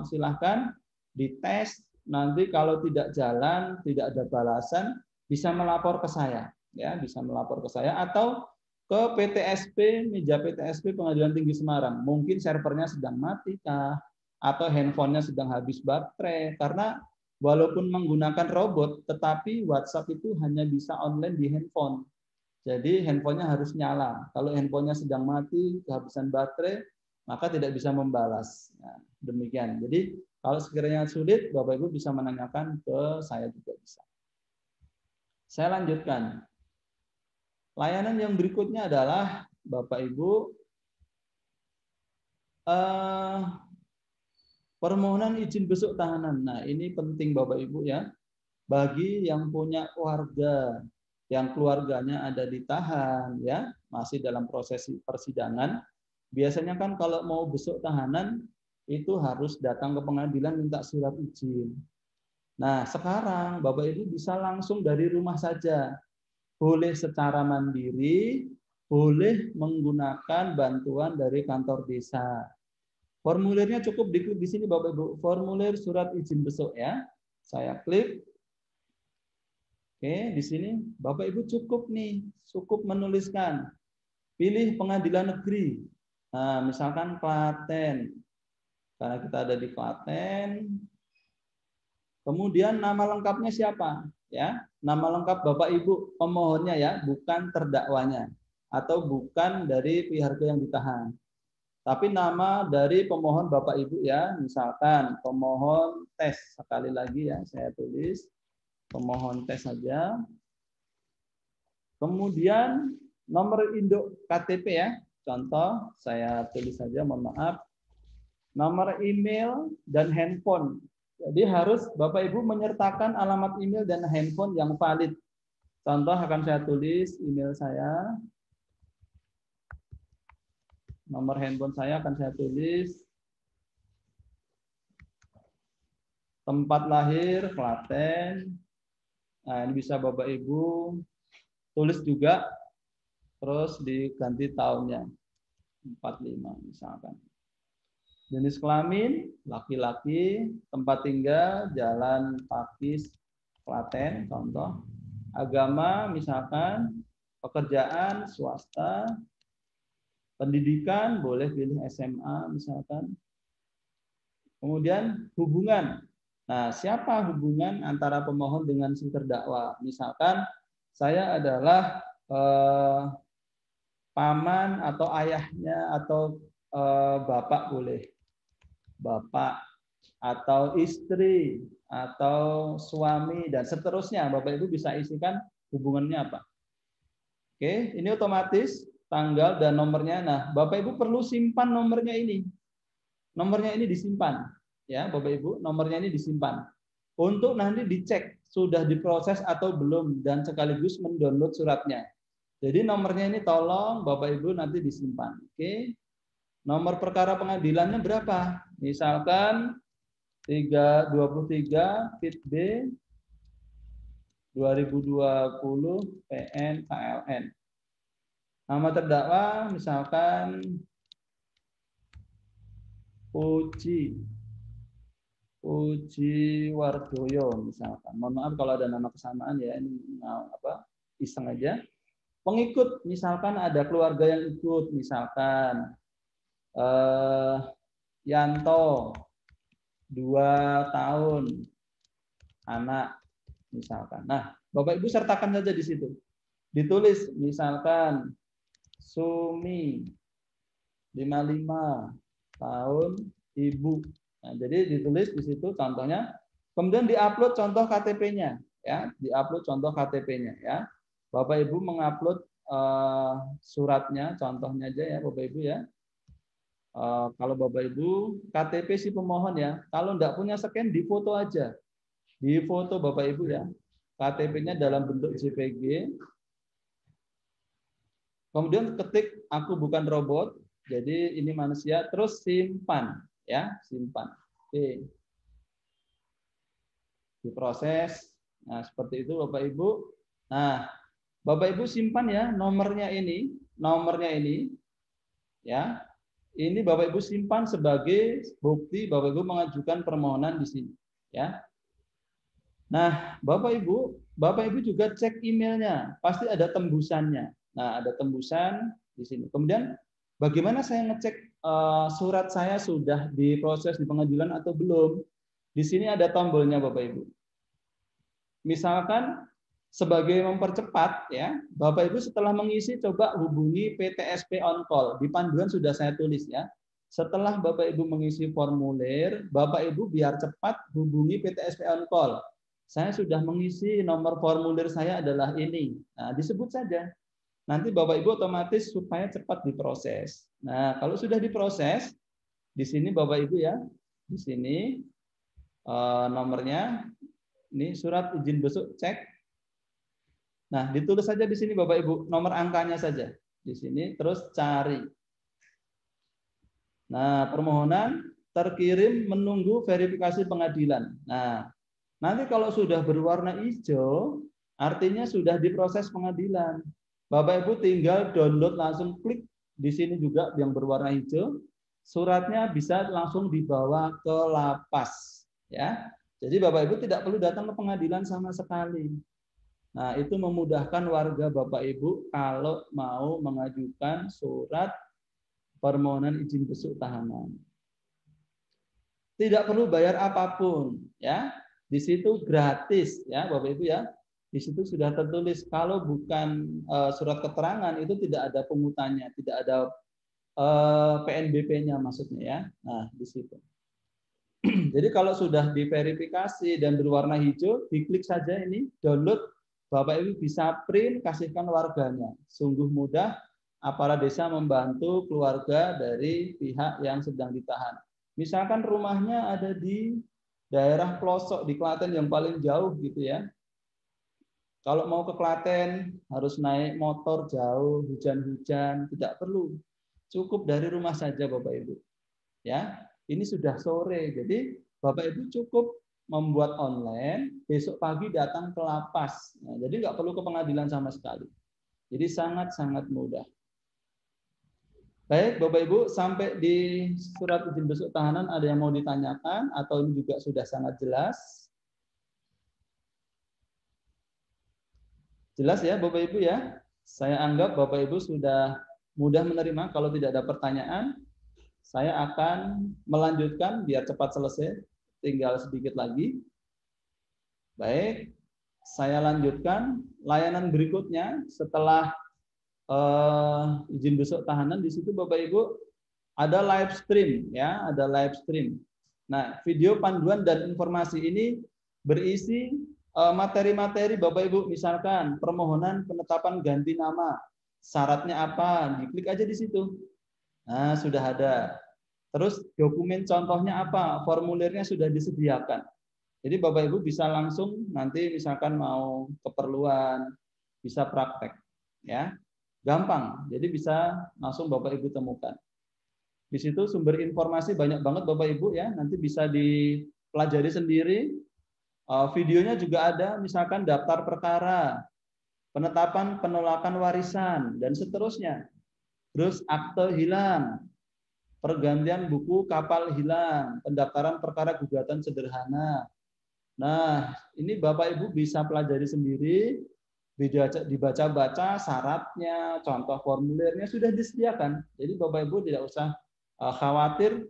silahkan dites. Nanti kalau tidak jalan, tidak ada balasan, bisa melapor ke saya, ya, bisa melapor ke saya atau ke PTSP, meja PTSP Pengadilan Tinggi Semarang. Mungkin servernya sedang mati kah, atau handphonenya sedang habis baterai. Karena walaupun menggunakan robot, tetapi WhatsApp itu hanya bisa online di handphone. Jadi handphonenya harus nyala. Kalau handphonenya sedang mati, kehabisan baterai, maka tidak bisa membalas. Nah, demikian. Jadi kalau sekiranya sulit, Bapak Ibu bisa menanyakan ke saya juga bisa. Saya lanjutkan. Layanan yang berikutnya adalah Bapak Ibu permohonan izin besuk tahanan. Nah, ini penting Bapak Ibu ya. Bagi yang punya keluarga yang keluarganya ada ditahan ya, masih dalam proses persidangan, biasanya kan kalau mau besuk tahanan itu harus datang ke pengadilan minta surat izin. Nah, sekarang Bapak Ibu bisa langsung dari rumah saja. Boleh secara mandiri, boleh menggunakan bantuan dari kantor desa. Formulirnya cukup diklik di sini Bapak Ibu, formulir surat izin besuk ya. Saya klik. Oke, di sini Bapak Ibu cukup menuliskan. Pilih pengadilan negeri. Nah, misalkan Klaten. Karena kita ada di Klaten. Kemudian nama lengkapnya siapa? Ya, nama lengkap Bapak Ibu pemohonnya ya, bukan terdakwanya atau bukan dari pihak yang ditahan. Tapi nama dari pemohon Bapak Ibu ya, misalkan pemohon tes. Sekali lagi ya, saya tulis pemohon tes saja. Kemudian nomor induk KTP ya. Contoh saya tulis saja, mohon maaf. Nomor email dan handphone. Jadi harus Bapak Ibu menyertakan alamat email dan handphone yang valid. Contoh akan saya tulis email saya. Nomor handphone saya akan saya tulis. Tempat lahir Klaten. Nah, ini bisa Bapak Ibu tulis juga, terus diganti tahunnya 45 misalkan. Jenis kelamin laki-laki, tempat tinggal Jalan Pakis Klaten contoh. Agama misalkan pekerjaan swasta, pendidikan boleh pilih SMA misalkan. Kemudian hubungan. Nah, siapa hubungan antara pemohon dengan si terdakwa? Misalkan saya adalah paman atau ayahnya atau bapak boleh. Bapak atau istri atau suami dan seterusnya. Bapak Ibu bisa isikan hubungannya apa. Oke, ini otomatis tanggal dan nomornya. Nah, Bapak Ibu perlu simpan nomornya ini. Nomornya ini disimpan. Ya, Bapak Ibu, nomornya ini disimpan. Untuk nanti dicek sudah diproses atau belum dan sekaligus mendownload suratnya. Jadi nomornya ini tolong Bapak Ibu nanti disimpan. Oke. Nomor perkara pengadilannya berapa? Misalkan 323 Fit B 2020 PN KLN. Nama terdakwa misalkan Puji Wardoyo misalkan. Mohon maaf kalau ada nama kesamaan ya, ini iseng aja. Pengikut misalkan ada keluarga yang ikut, misalkan Yanto 2 tahun anak misalkan. Nah, Bapak Ibu sertakan saja di situ. Ditulis misalkan Sumi 55 tahun ibu. Nah, jadi ditulis di situ contohnya, kemudian diupload contoh KTP-nya ya, diupload contoh KTP-nya ya. Bapak Ibu mengupload suratnya, contohnya aja ya Bapak Ibu ya. Kalau Bapak Ibu KTP si pemohon ya, kalau enggak punya scan difoto aja. Difoto Bapak Ibu ya. KTP-nya dalam bentuk JPG. Kemudian ketik aku bukan robot. Jadi ini manusia, terus simpan ya, simpan. Oke. Diproses. Nah, seperti itu Bapak Ibu. Nah, Bapak Ibu simpan ya nomornya ini ya. Ini Bapak Ibu simpan sebagai bukti Bapak Ibu mengajukan permohonan di sini ya. Nah, Bapak Ibu juga cek emailnya, pasti ada tembusannya. Nah, ada tembusan di sini. Kemudian bagaimana saya ngecek surat saya sudah diproses di pengadilan atau belum? Di sini ada tombolnya Bapak Ibu. Misalkan sebagai mempercepat ya, Bapak Ibu setelah mengisi coba hubungi PTSP on call. Di panduan sudah saya tulis ya. Setelah Bapak Ibu mengisi formulir, Bapak Ibu biar cepat hubungi PTSP on call. Saya sudah mengisi nomor formulir saya adalah ini. Nah, disebut saja. Nanti Bapak Ibu otomatis supaya cepat diproses. Nah, kalau sudah diproses, di sini Bapak Ibu ya, di sini nomornya, ini surat izin besuk cek. Nah, ditulis saja di sini Bapak Ibu, nomor angkanya saja. Di sini, terus cari. Nah, permohonan terkirim menunggu verifikasi pengadilan. Nah, nanti kalau sudah berwarna hijau, artinya sudah diproses pengadilan. Bapak Ibu tinggal download langsung klik di sini juga yang berwarna hijau. Suratnya bisa langsung dibawa ke lapas ya. Jadi Bapak Ibu tidak perlu datang ke pengadilan sama sekali. Nah, itu memudahkan warga Bapak Ibu kalau mau mengajukan surat permohonan izin besuk tahanan. Tidak perlu bayar apapun ya. Di situ gratis ya Bapak Ibu ya. Di situ sudah tertulis kalau bukan surat keterangan itu tidak ada pungutannya, tidak ada PNBP-nya maksudnya ya. Nah, di situ. Jadi kalau sudah diverifikasi dan berwarna hijau, diklik saja ini download, Bapak Ibu bisa print, kasihkan warganya. Sungguh mudah aparat desa membantu keluarga dari pihak yang sedang ditahan. Misalkan rumahnya ada di daerah pelosok di Klaten yang paling jauh gitu ya. Kalau mau ke Klaten harus naik motor jauh, hujan-hujan, tidak perlu. Cukup dari rumah saja Bapak Ibu. Ya, ini sudah sore. Jadi Bapak Ibu cukup membuat online, besok pagi datang ke lapas. Nah, jadi nggak perlu ke pengadilan sama sekali. Jadi sangat-sangat mudah. Baik, Bapak Ibu, sampai di surat izin besuk tahanan ada yang mau ditanyakan atau ini juga sudah sangat jelas? Jelas ya Bapak Ibu ya? Saya anggap Bapak Ibu sudah mudah menerima. Kalau tidak ada pertanyaan, saya akan melanjutkan biar cepat selesai. Tinggal sedikit lagi. Baik, saya lanjutkan. Layanan berikutnya setelah izin besuk tahanan, di situ Bapak Ibu ada live stream ya, ada live stream. Nah, video panduan dan informasi ini berisi materi-materi Bapak Ibu, misalkan permohonan penetapan ganti nama, syaratnya apa, diklik aja di situ. Nah, sudah ada. Terus dokumen contohnya apa, formulirnya sudah disediakan. Jadi Bapak Ibu bisa langsung nanti misalkan mau keperluan, bisa praktek ya. Gampang, jadi bisa langsung Bapak Ibu temukan. Di situ sumber informasi banyak banget Bapak Ibu ya, nanti bisa dipelajari sendiri. Videonya juga ada, misalkan daftar perkara, penetapan penolakan warisan, dan seterusnya. Terus akte hilang, pergantian buku kapal hilang, pendaftaran perkara gugatan sederhana. Nah, ini Bapak Ibu bisa pelajari sendiri, dibaca-baca syaratnya, contoh formulirnya sudah disediakan. Jadi Bapak Ibu tidak usah khawatir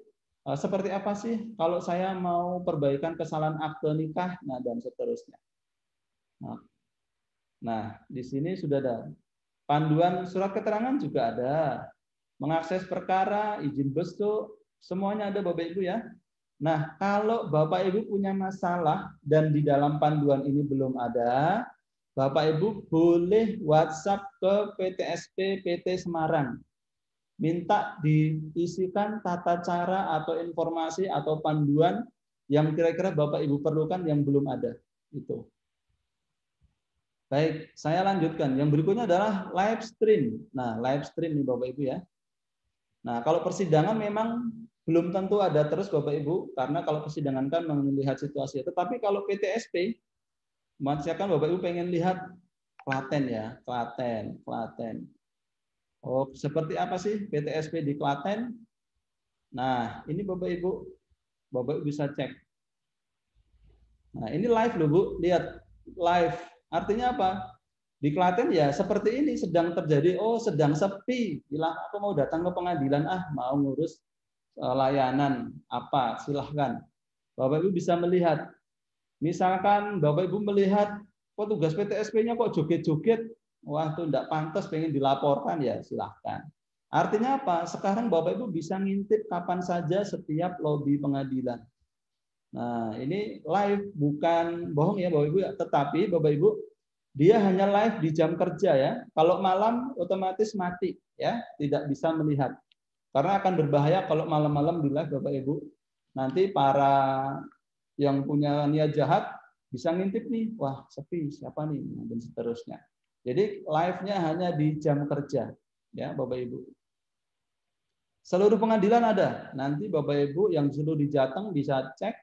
seperti apa sih kalau saya mau perbaikan kesalahan akte nikah, nah dan seterusnya. Nah, di sini sudah ada panduan surat keterangan juga ada, mengakses perkara, izin bestu, semuanya ada Bapak Ibu ya. Nah, kalau Bapak Ibu punya masalah dan di dalam panduan ini belum ada, Bapak Ibu boleh WhatsApp ke PTSP PT Semarang. Minta diisikan tata cara atau informasi atau panduan yang kira-kira Bapak Ibu perlukan yang belum ada. Itu. Baik, saya lanjutkan. Yang berikutnya adalah live stream. Nah, live stream nih Bapak Ibu ya. Nah, kalau persidangan memang belum tentu ada terus Bapak Ibu, karena kalau persidangan kan melihat situasi. Tetapi kalau PTSP, misalkan Bapak Ibu pengen lihat Klaten ya, Klaten. Oh, seperti apa sih PTSP di Klaten? Nah, ini Bapak Ibu bisa cek. Nah, ini live loh Bu, lihat live. Artinya apa? Di Klaten ya seperti ini sedang terjadi, sedang sepi. Bilang aku mau datang ke pengadilan, mau ngurus layanan apa, silahkan. Bapak Ibu bisa melihat. Misalkan Bapak Ibu melihat petugas PTSP-nya kok joget-joget, wah itu tidak pantas, pengen dilaporkan ya silahkan. Artinya apa? Sekarang Bapak Ibu bisa ngintip kapan saja setiap lobi pengadilan. Nah ini live, bukan bohong ya Bapak Ibu, tetapi Bapak Ibu dia hanya live di jam kerja ya. Kalau malam otomatis mati ya, tidak bisa melihat. Karena akan berbahaya kalau malam-malam di live Bapak Ibu. Nanti para yang punya niat jahat bisa ngintip nih, wah sepi siapa nih, dan seterusnya. Jadi live-nya hanya di jam kerja ya Bapak Ibu. Seluruh pengadilan ada. Nanti Bapak Ibu yang seluruh di Jateng bisa cek.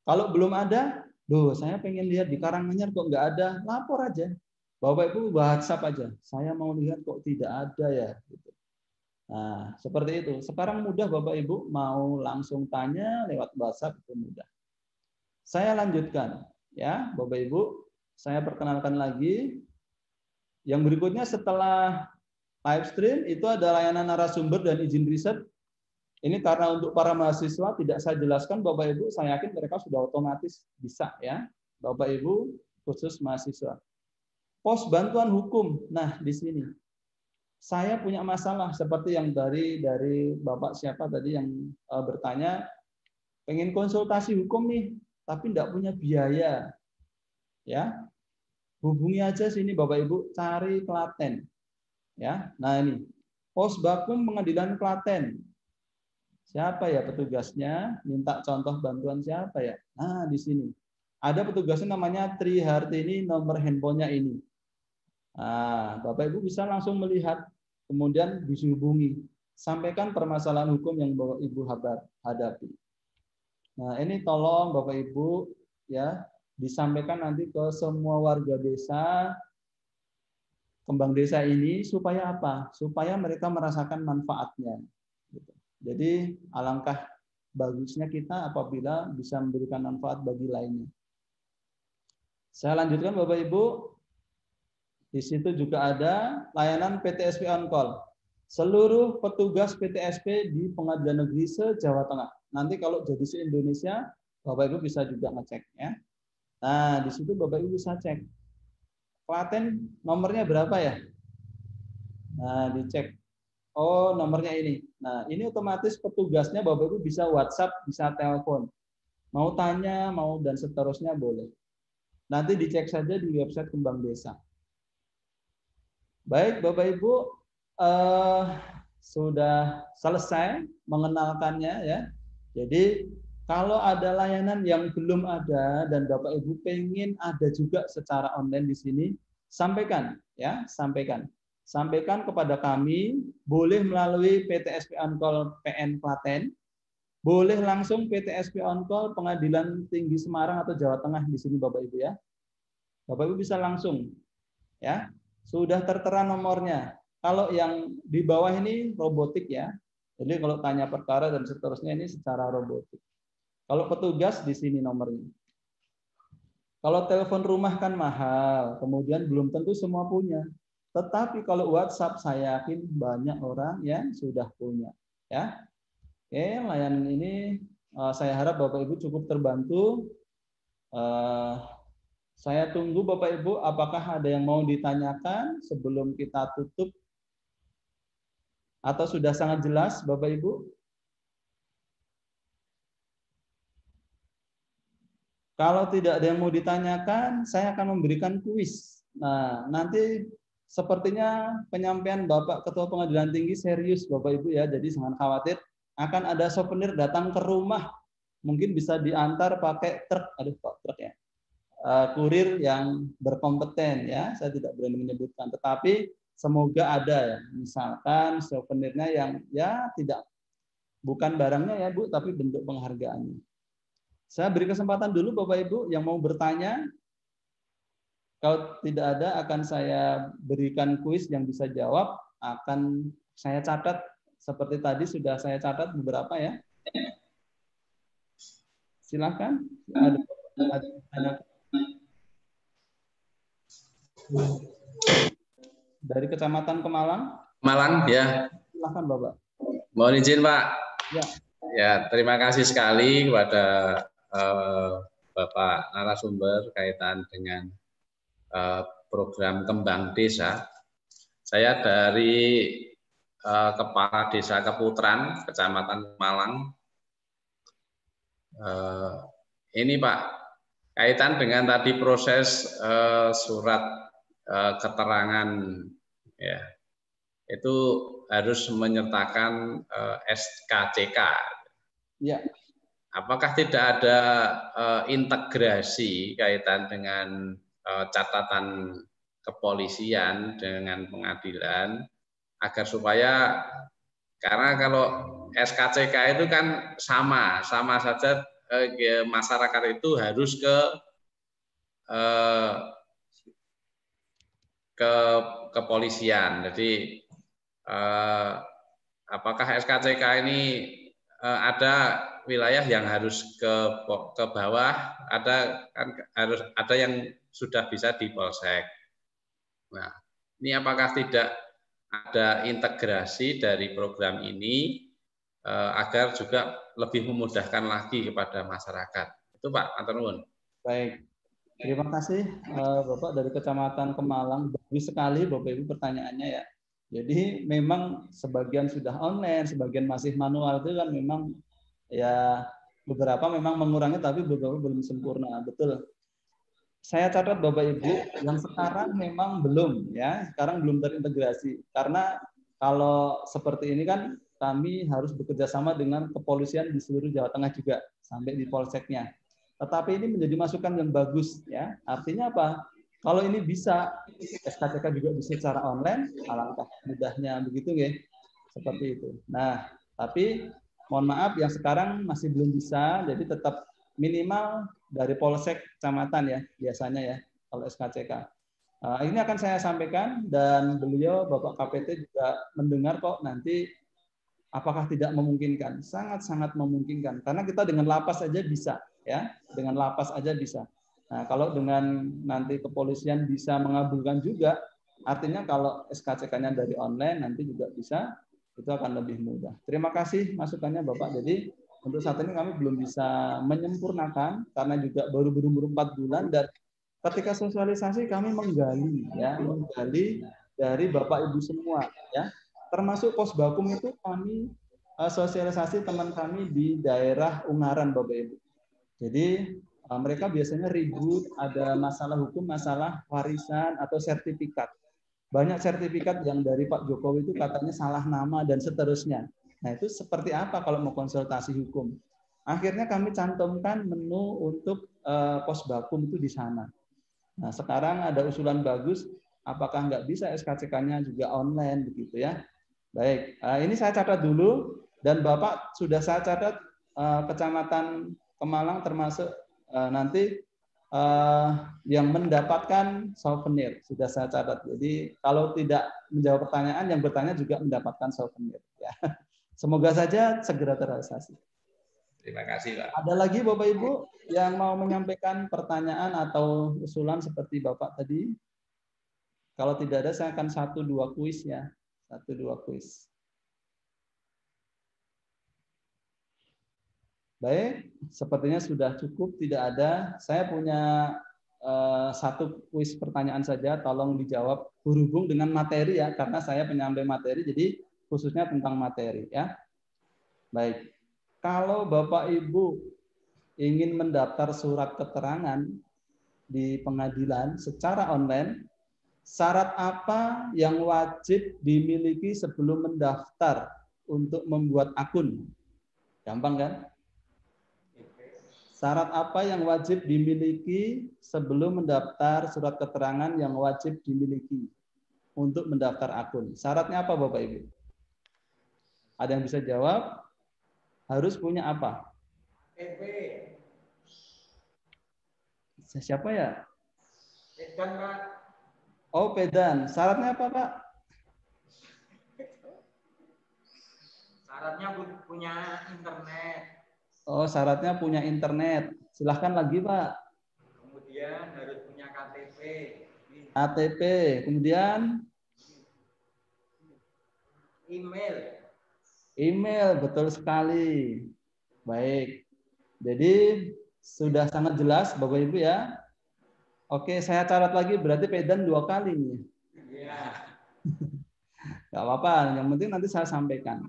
Kalau belum ada, saya pengen lihat di Karanganyar kok nggak ada, lapor aja. Bapak Ibu WhatsApp aja. Saya mau lihat kok tidak ada ya. Gitu. Nah, seperti itu. Sekarang mudah Bapak Ibu mau langsung tanya lewat WhatsApp itu mudah. Saya lanjutkan ya, Bapak Ibu. Saya perkenalkan lagi. Yang berikutnya setelah live stream itu ada layanan narasumber dan izin riset. Ini karena untuk para mahasiswa tidak saya jelaskan Bapak Ibu, saya yakin mereka sudah otomatis bisa ya. Bapak Ibu khusus mahasiswa. Pos bantuan hukum. Nah, di sini saya punya masalah seperti yang dari Bapak siapa tadi yang bertanya, pengen konsultasi hukum nih, tapi tidak punya biaya. Ya. Hubungi aja sini Bapak Ibu, cari Klaten. Ya. Nah, ini Pos Bakum Pengadilan Klaten. Siapa ya petugasnya? Minta contoh bantuan siapa ya? Nah, di sini. Ada petugasnya namanya Tri Hartini, nomor handphonenya ini. Nah, Bapak Ibu bisa langsung melihat, kemudian dihubungi. Sampaikan permasalahan hukum yang Bapak Ibu hadapi. Nah, ini tolong Bapak Ibu ya disampaikan nanti ke semua warga desa kembang desa ini supaya apa? Supaya mereka merasakan manfaatnya. Jadi alangkah bagusnya kita apabila bisa memberikan manfaat bagi lainnya. Saya lanjutkan Bapak Ibu. Di situ juga ada layanan PTSP on call. Seluruh petugas PTSP di Pengadilan Negeri se-Jawa Tengah. Nanti kalau jadi se-Indonesia, Bapak Ibu bisa juga ngecek ya. Nah, di situ Bapak Ibu bisa cek. Klaten nomornya berapa ya? Nah, dicek. Oh, nomornya ini. Nah, ini otomatis petugasnya Bapak Ibu bisa WhatsApp, bisa telepon. Mau tanya, mau dan seterusnya boleh. Nanti dicek saja di website Kembang Desa. Baik, Bapak Ibu, sudah selesai mengenalkannya ya. Jadi kalau ada layanan yang belum ada dan Bapak Ibu pengen ada juga secara online di sini, sampaikan ya, sampaikan. sampaikan kepada kami, boleh melalui PTSP On-Call PN Klaten, boleh langsung PTSP On-Call Pengadilan Tinggi Semarang atau Jawa Tengah di sini Bapak Ibu ya. Bapak Ibu bisa langsung ya. Sudah tertera nomornya. Kalau yang di bawah ini robotik ya. Jadi kalau tanya perkara dan seterusnya ini secara robotik. Kalau petugas di sini nomornya. Kalau telepon rumah kan mahal, kemudian belum tentu semua punya. Tetapi kalau WhatsApp saya yakin banyak orang yang sudah punya ya. Oke, layanan ini saya harap Bapak Ibu cukup terbantu. Saya tunggu Bapak Ibu, apakah ada yang mau ditanyakan sebelum kita tutup? Atau sudah sangat jelas Bapak Ibu? Kalau tidak ada yang mau ditanyakan, saya akan memberikan kuis. Nah, nanti sepertinya penyampaian Bapak Ketua Pengadilan Tinggi serius Bapak Ibu ya, jadi jangan khawatir. Akan ada souvenir datang ke rumah, mungkin bisa diantar pakai truk, truk ya, kurir yang berkompeten ya. Saya tidak berani menyebutkan, tetapi semoga ada ya, misalkan souvenirnya yang ya tidak bukan barangnya ya Bu, tapi bentuk penghargaannya. Saya beri kesempatan dulu Bapak Ibu yang mau bertanya. Kalau tidak ada akan saya berikan kuis yang bisa jawab, akan saya catat. Seperti tadi sudah saya catat beberapa ya. Silakan. Ada. Dari Kecamatan Kemalang. Malang ya. Silakan Bapak. Mohon izin Pak. Ya. Ya, terima kasih sekali kepada Bapak narasumber kaitan dengan program Kembang Desa. Saya dari Kepala Desa Keputran, Kecamatan Malang. Ini Pak, kaitan dengan tadi proses surat keterangan, ya, itu harus menyertakan SKCK. Ya. Apakah tidak ada integrasi kaitan dengan catatan kepolisian dengan pengadilan? Agar supaya, karena kalau SKCK itu kan sama saja masyarakat itu harus ke kepolisian. Jadi apakah SKCK ini ada wilayah yang harus ke bawah, harus ada yang sudah bisa di polsek. Nah, ini apakah tidak ada integrasi dari program ini agar juga lebih memudahkan lagi kepada masyarakat. Itu Pak, matur nuwun. Baik. Terima kasih Bapak dari Kecamatan Kemalang. Bagus sekali Bapak Ibu pertanyaannya ya. Jadi memang sebagian sudah online, sebagian masih manual, itu kan memang ya beberapa memang mengurangi tapi beberapa belum sempurna. Betul. Saya catat Bapak Ibu, yang sekarang memang belum ya, sekarang belum terintegrasi. Karena kalau seperti ini kan kami harus bekerja sama dengan kepolisian di seluruh Jawa Tengah juga sampai di polseknya. Tetapi ini menjadi masukan yang bagus ya. Artinya apa? Kalau ini bisa SKCK juga bisa secara online, alangkah mudahnya begitu ya. Seperti itu. Nah, tapi mohon maaf yang sekarang masih belum bisa, jadi tetap minimal dari polsek kecamatan ya biasanya ya kalau SKCK. Ini akan saya sampaikan dan beliau Bapak KPT juga mendengar kok nanti apakah tidak memungkinkan? Sangat-sangat memungkinkan karena kita dengan lapas saja bisa ya, dengan lapas aja bisa. Nah, kalau dengan nanti kepolisian bisa mengabulkan juga, artinya kalau SKCK-nya dari online nanti juga bisa, itu akan lebih mudah. Terima kasih masukannya Bapak. Jadi untuk saat ini kami belum bisa menyempurnakan karena juga baru berumur 4 bulan dan ketika sosialisasi kami menggali dari Bapak Ibu semua ya. Termasuk Posbakum itu kami sosialisasi teman kami di daerah Ungaran Bapak Ibu. Jadi mereka biasanya ribut, ada masalah hukum, masalah warisan atau sertifikat. Banyak sertifikat yang dari Pak Jokowi itu katanya salah nama dan seterusnya. Nah, itu seperti apa kalau mau konsultasi hukum? Akhirnya kami cantumkan menu untuk Posbakum itu di sana. Nah, sekarang ada usulan bagus, Apakah nggak bisa SKCK-nya juga online begitu ya? Baik, ini saya catat dulu dan Bapak sudah saya catat Kecamatan Kemalang termasuk nanti yang mendapatkan souvenir sudah saya catat. Jadi kalau tidak menjawab pertanyaan, yang bertanya juga mendapatkan souvenir. Ya. Semoga saja segera terrealisasi. Terima kasih, Pak. Ada lagi Bapak Ibu yang mau menyampaikan pertanyaan atau usulan seperti Bapak tadi? Kalau tidak ada, saya akan 1-2 kuis ya. 1-2 kuis. Baik, sepertinya sudah cukup, tidak ada. Saya punya 1 kuis pertanyaan saja, tolong dijawab berhubung dengan materi ya, karena saya penyampai materi, jadi khususnya tentang materi ya. Baik, kalau Bapak Ibu ingin mendaftar surat keterangan di pengadilan secara online, syarat apa yang wajib dimiliki sebelum mendaftar untuk membuat akun? Gampang kan? Syarat apa yang wajib dimiliki sebelum mendaftar surat keterangan yang wajib dimiliki untuk mendaftar akun? Syaratnya apa Bapak Ibu? Ada yang bisa jawab? Harus punya apa? PP. Siapa ya? Pedan, Pak. Oh, pedan. Syaratnya apa, Pak? Syaratnya punya internet. Oh, syaratnya punya internet. Silahkan lagi, Pak. Kemudian harus punya KTP. KTP. Kemudian? Email. Email, betul sekali. Baik. Jadi sudah sangat jelas Bapak Ibu ya. Oke, saya catat lagi berarti pedan 2 kali nih. Iya. Gak apa-apa, yang penting nanti saya sampaikan.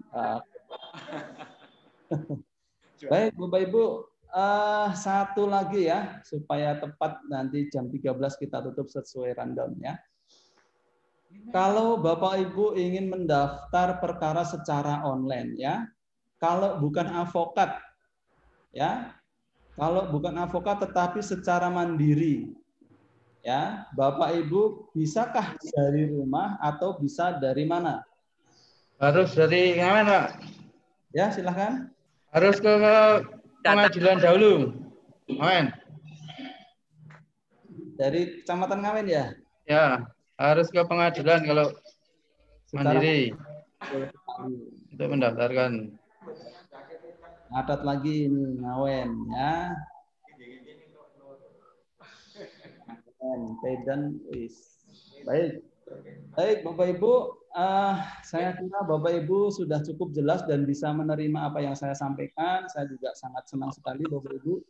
Baik Bapak Ibu, 1 lagi ya supaya tepat nanti jam 13 kita tutup sesuai rundown ya. Kalau Bapak Ibu ingin mendaftar perkara secara online ya, kalau bukan advokat ya, kalau bukan advokat tetapi secara mandiri ya, Bapak Ibu bisakah dari rumah atau bisa dari mana? Harus dari mana, Pak? Ya, silahkan. Harus ke pengadilan dahulu. Ngawen. Dari Kecamatan Ngawen ya? Ya, harus ke pengadilan kalau mandiri untuk mendaftarkan. Catat lagi ini Ngawen ya. Pedan wis. Baik. Baik Bapak Ibu, saya kira Bapak Ibu sudah cukup jelas dan bisa menerima apa yang saya sampaikan. Saya juga sangat senang sekali Bapak Ibu.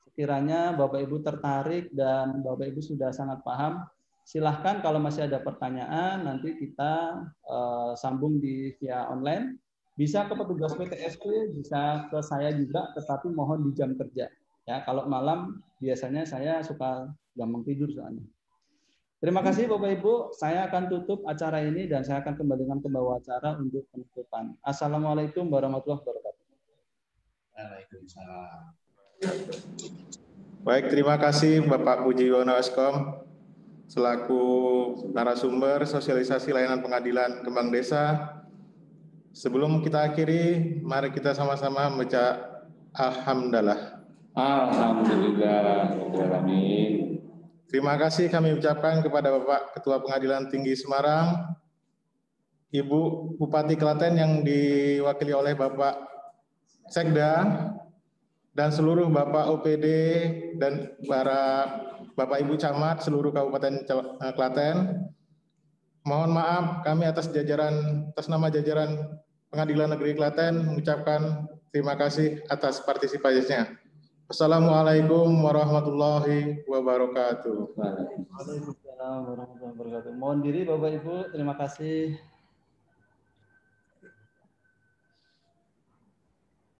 Sekiranya Bapak Ibu tertarik dan Bapak Ibu sudah sangat paham, silahkan kalau masih ada pertanyaan nanti kita sambung di via online. Bisa ke petugas PTSP, bisa ke saya juga, tetapi mohon di jam kerja. Ya, kalau malam biasanya saya suka gampang tidur soalnya. Terima kasih Bapak Ibu, saya akan tutup acara ini dan saya akan kembalikan ke bawah acara untuk penutupan. Assalamualaikum warahmatullahi wabarakatuh. Waalaikumsalam. Baik, terima kasih Bapak Pujiwono Eskom selaku narasumber sosialisasi layanan pengadilan Kembang Desa. Sebelum kita akhiri, mari kita sama-sama membaca Alhamdulillah. Alhamdulillah. Amin. Terima kasih kami ucapkan kepada Bapak Ketua Pengadilan Tinggi Semarang, Ibu Bupati Klaten yang diwakili oleh Bapak Sekda, dan seluruh Bapak OPD dan para Bapak Ibu Camat seluruh Kabupaten Klaten. Mohon maaf kami atas nama jajaran Pengadilan Negeri Klaten mengucapkan terima kasih atas partisipasinya. Wassalamualaikum warahmatullahi wabarakatuh. Waalaikumsalam warahmatullahi wabarakatuh. Mohon diri Bapak Ibu, terima kasih.